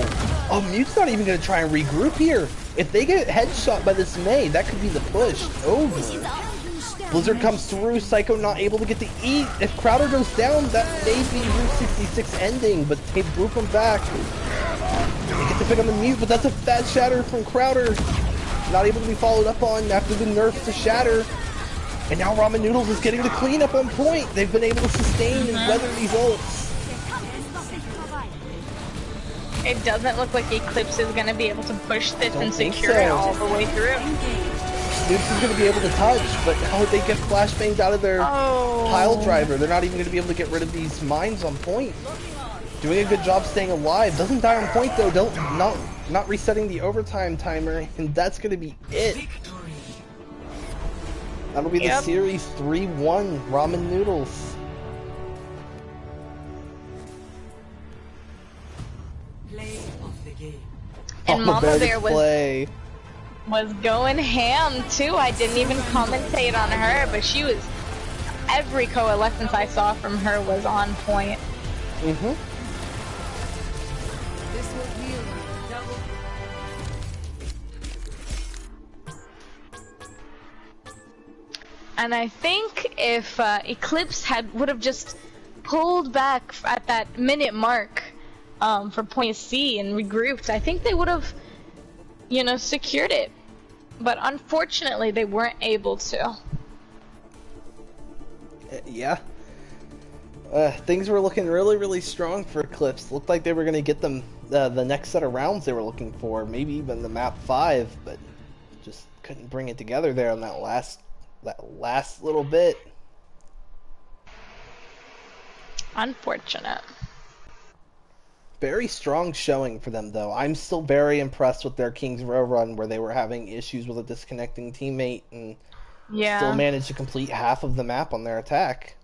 Oh, Mute's not even going to try and regroup here. If they get headshot by this Mei, that could be the push over. Blizzard comes through, Psycho not able to get the E. If Crowder goes down, that may be Route 66 ending, but they group him back. They get the pick on the Mute, but that's a fat shatter from Crowder. Not able to be followed up on after the nerf to shatter. And now Ramen Noodles is getting the cleanup on point. They've been able to sustain and weather these ults. It doesn't look like Eclipse is going to be able to push this Don't and think secure so. it all the way through. Snoops is going to be able to touch, but how they get flashbanged out of their pile driver? They're not even going to be able to get rid of these mines on point. Doing a good job staying alive. Doesn't die on point though. Not resetting the overtime timer, and that's going to be it. That'll be the series 3-1 Ramen Noodles. the game. And Mama Bear play. was going ham too. I didn't even commentate on her, but she was. Every coalescence I saw from her was on point. Mm-hmm. This will heal you. Double. And I think if Eclipse would have just pulled back at that minute mark for point C and regrouped, I think they would have, secured it. But unfortunately, they weren't able to. Yeah. Things were looking really, really strong for Eclipse. Looked like they were going to get them the next set of rounds they were looking for, maybe even the map 5, but just couldn't bring it together there on that last little bit. Unfortunate. Very strong showing for them, though. I'm still very impressed with their King's Row run, where they were having issues with a disconnecting teammate and still managed to complete half of the map on their attack.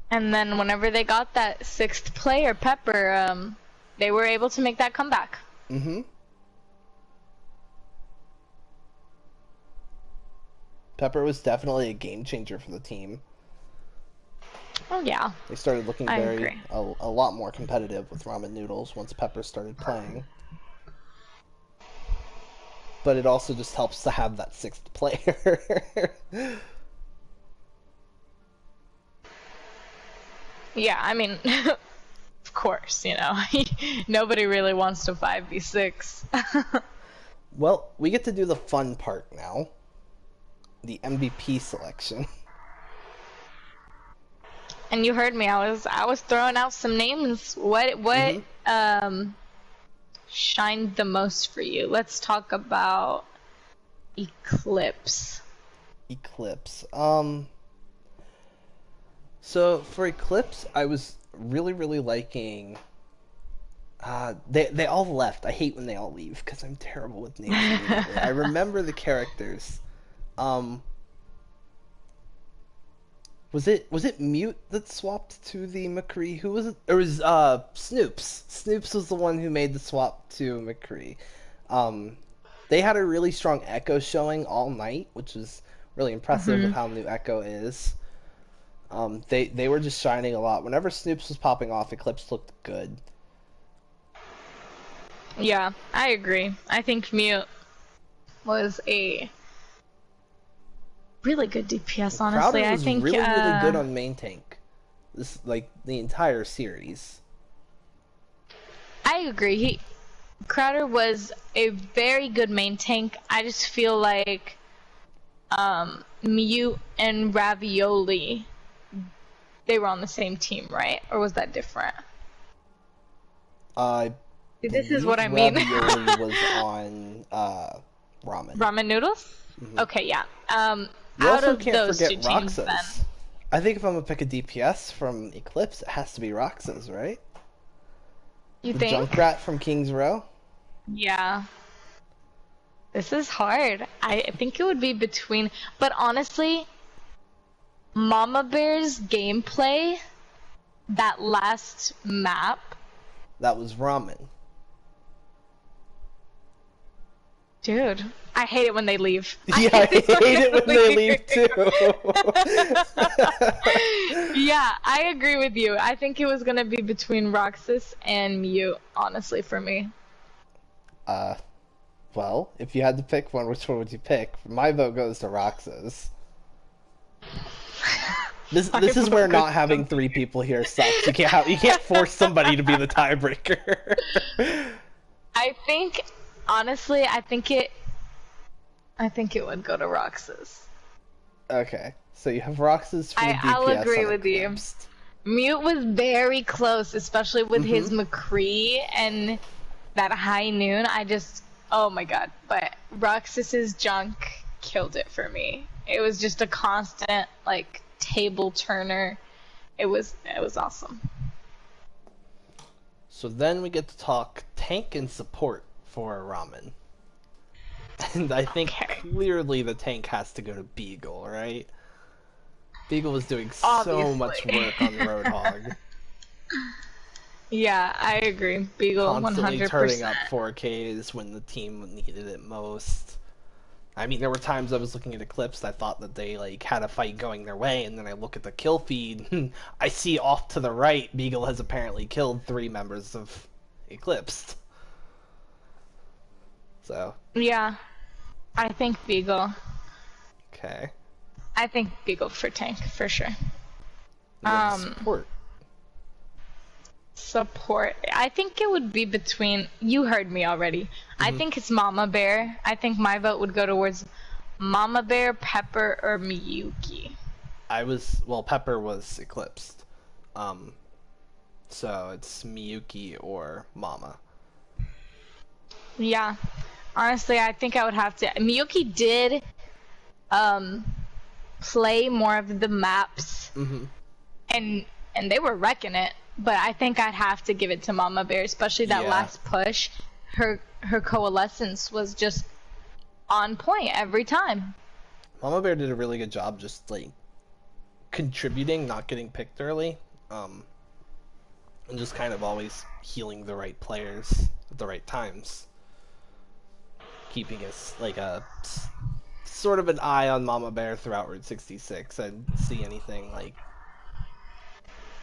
And then whenever they got that 6th player, Pepper, they were able to make that comeback. Mm-hmm. Pepper was definitely a game changer for the team. Oh yeah. They started looking agree. a lot more competitive with Ramen Noodles once Pepper started playing. But it also just helps to have that 6th player. Yeah, I mean, of course, nobody really wants to 5v6. Well, we get to do the fun part now. The MVP selection. And you heard me. I was throwing out some names. What shined the most for you? Let's talk about Eclipse. Eclipse. So for Eclipse, I was really, really liking. They all left. I hate when they all leave because I'm terrible with names. I remember the characters. Was it Mute that swapped to the McCree? Who was it? It was Snoops. Snoops was the one who made the swap to McCree. They had a really strong Echo showing all night, which was really impressive with how new Echo is. They were just shining a lot. Whenever Snoops was popping off, Eclipse looked good. Yeah, I agree. I think Mute was a really good DPS, honestly. Crowder was I think really, really good on main tank. This the entire series. I agree. Crowder was a very good main tank. I just feel like Mute and Ravioli, they were on the same team, right? Or was that different? This is what I mean. Ravioli was on Ramen. Ramen Noodles? Okay, yeah. You Out also of can't those forget two teams, Roxas. then. I think if I'm gonna pick a DPS from Eclipse, it has to be Roxas, right? You The think? Junkrat from King's Row. Yeah. This is hard. I think it would be between... But honestly, Mama Bear's gameplay, that last map... That was Ramen. Dude, I hate it when they leave. Yeah, I hate it when they leave too. Yeah, I agree with you. I think it was gonna be between Roxas and Mute, honestly, for me. Well, if you had to pick one, which one would you pick? My vote goes to Roxas. This is where not having 3 people here sucks. You can't force somebody to be the tiebreaker. I think, honestly, I think it would go to Roxas. Okay, so you have Roxas for the DPS. I'll agree with Eclipsed. you. Mute was very close, especially with his McCree and that high noon. Oh my god. But Roxas's junk killed it for me. It was just a constant, table turner. It was awesome. So then we get to talk tank and support for Ramen. And I think clearly the tank has to go to Beagle, right? Beagle was doing so much work on Roadhog. Yeah, I agree. Beagle, Constantly turning 100%. up 4Ks when the team needed it most. I mean, there were times I was looking at Eclipsed, I thought that they like had a fight going their way, and then I look at the kill feed, I see off to the right, Beagle has apparently killed 3 members of Eclipsed. So, Yeah, I think Beagle. okay. I think Beagle for tank, for sure. And then Um, support. Support. I think it would be between. You heard me already. I think it's Mama Bear. I think my vote would go towards Mama Bear, Pepper, or Miyuki. Well, Pepper was Eclipsed. Um, so it's Miyuki or Mama. Yeah. Honestly, I think I would have to. Miyuki did um play more of the maps, and they were wrecking it. But I think I'd have to give it to Mama Bear, especially that Yeah. last push. Her coalescence was just on point every time. Mama Bear did a really good job just like contributing, not getting picked early, and just kind of always healing the right players at the right times, keeping us like a sort of an eye on Mama Bear throughout Route 66. I didn't see anything like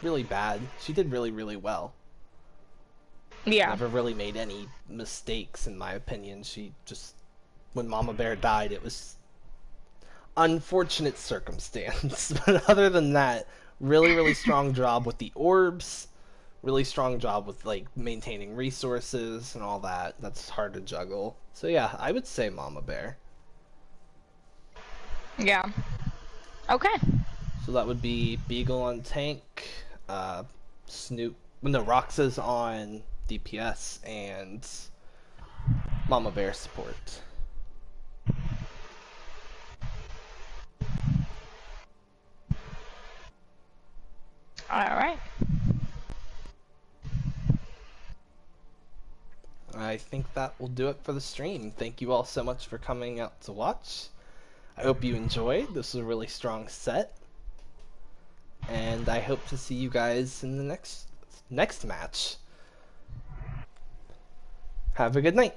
really bad. She did really, really well. Yeah. Never really made any mistakes, in my opinion. She just, when Mama Bear died, it was unfortunate circumstance. But other than that, really, really strong job with the orbs. Really strong job with like maintaining resources and all that. That's hard to juggle. So yeah, I would say Mama Bear. Yeah. Okay. So that would be Beagle on tank, Snoop, no, Roxas on DPS, and Mama Bear support. All right. I think that will do it for the stream. Thank you all so much for coming out to watch. I hope you enjoyed. This was a really strong set. And I hope to see you guys in the next match. Have a good night.